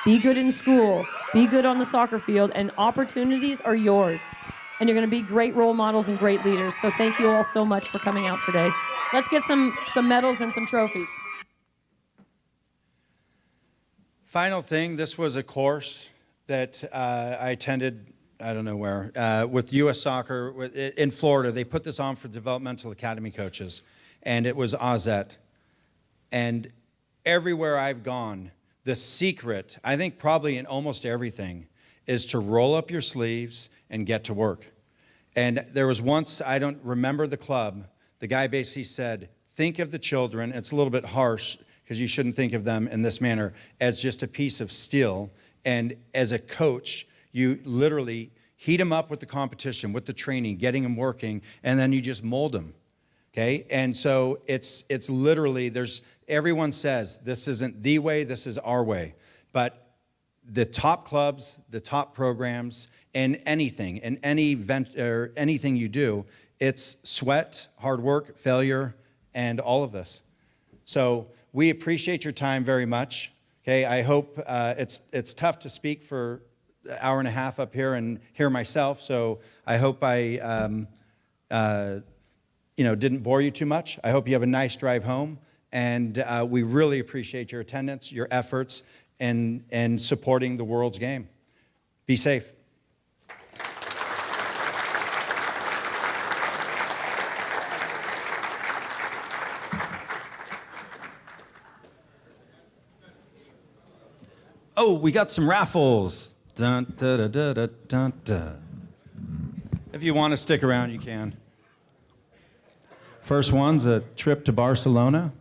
be good in school, be good on the soccer field, and opportunities are yours. And you're going to be great role models and great leaders. So thank you all so much for coming out today. Let's get some medals and some trophies. Final thing, this was a course that I attended, I don't know where, with U.S. Soccer in Florida. They put this on for developmental academy coaches, and it was Ozette. And everywhere I've gone, the secret, I think probably in almost everything, is to roll up your sleeves and get to work. And there was once, I don't remember the club, the guy basically said, think of the children, it's a little bit harsh because you shouldn't think of them in this manner, as just a piece of steel. And as a coach, you literally heat them up with the competition, with the training, getting them working, and then you just mold them. Okay, and so it's literally, everyone says this isn't the way, this is our way. But the top clubs, the top programs, and anything, in any event or anything you do, it's sweat, hard work, failure, and all of this. So we appreciate your time very much. Okay, I hope it's tough to speak for an hour and a half up here and hear myself. So I hope I didn't bore you too much. I hope you have a nice drive home. And we really appreciate your attendance, your efforts, and supporting the world's game. Be safe. Oh, we got some raffles. Dun, da, da, da, da, dun, da. If you want to stick around, you can. First one's a trip to Barcelona.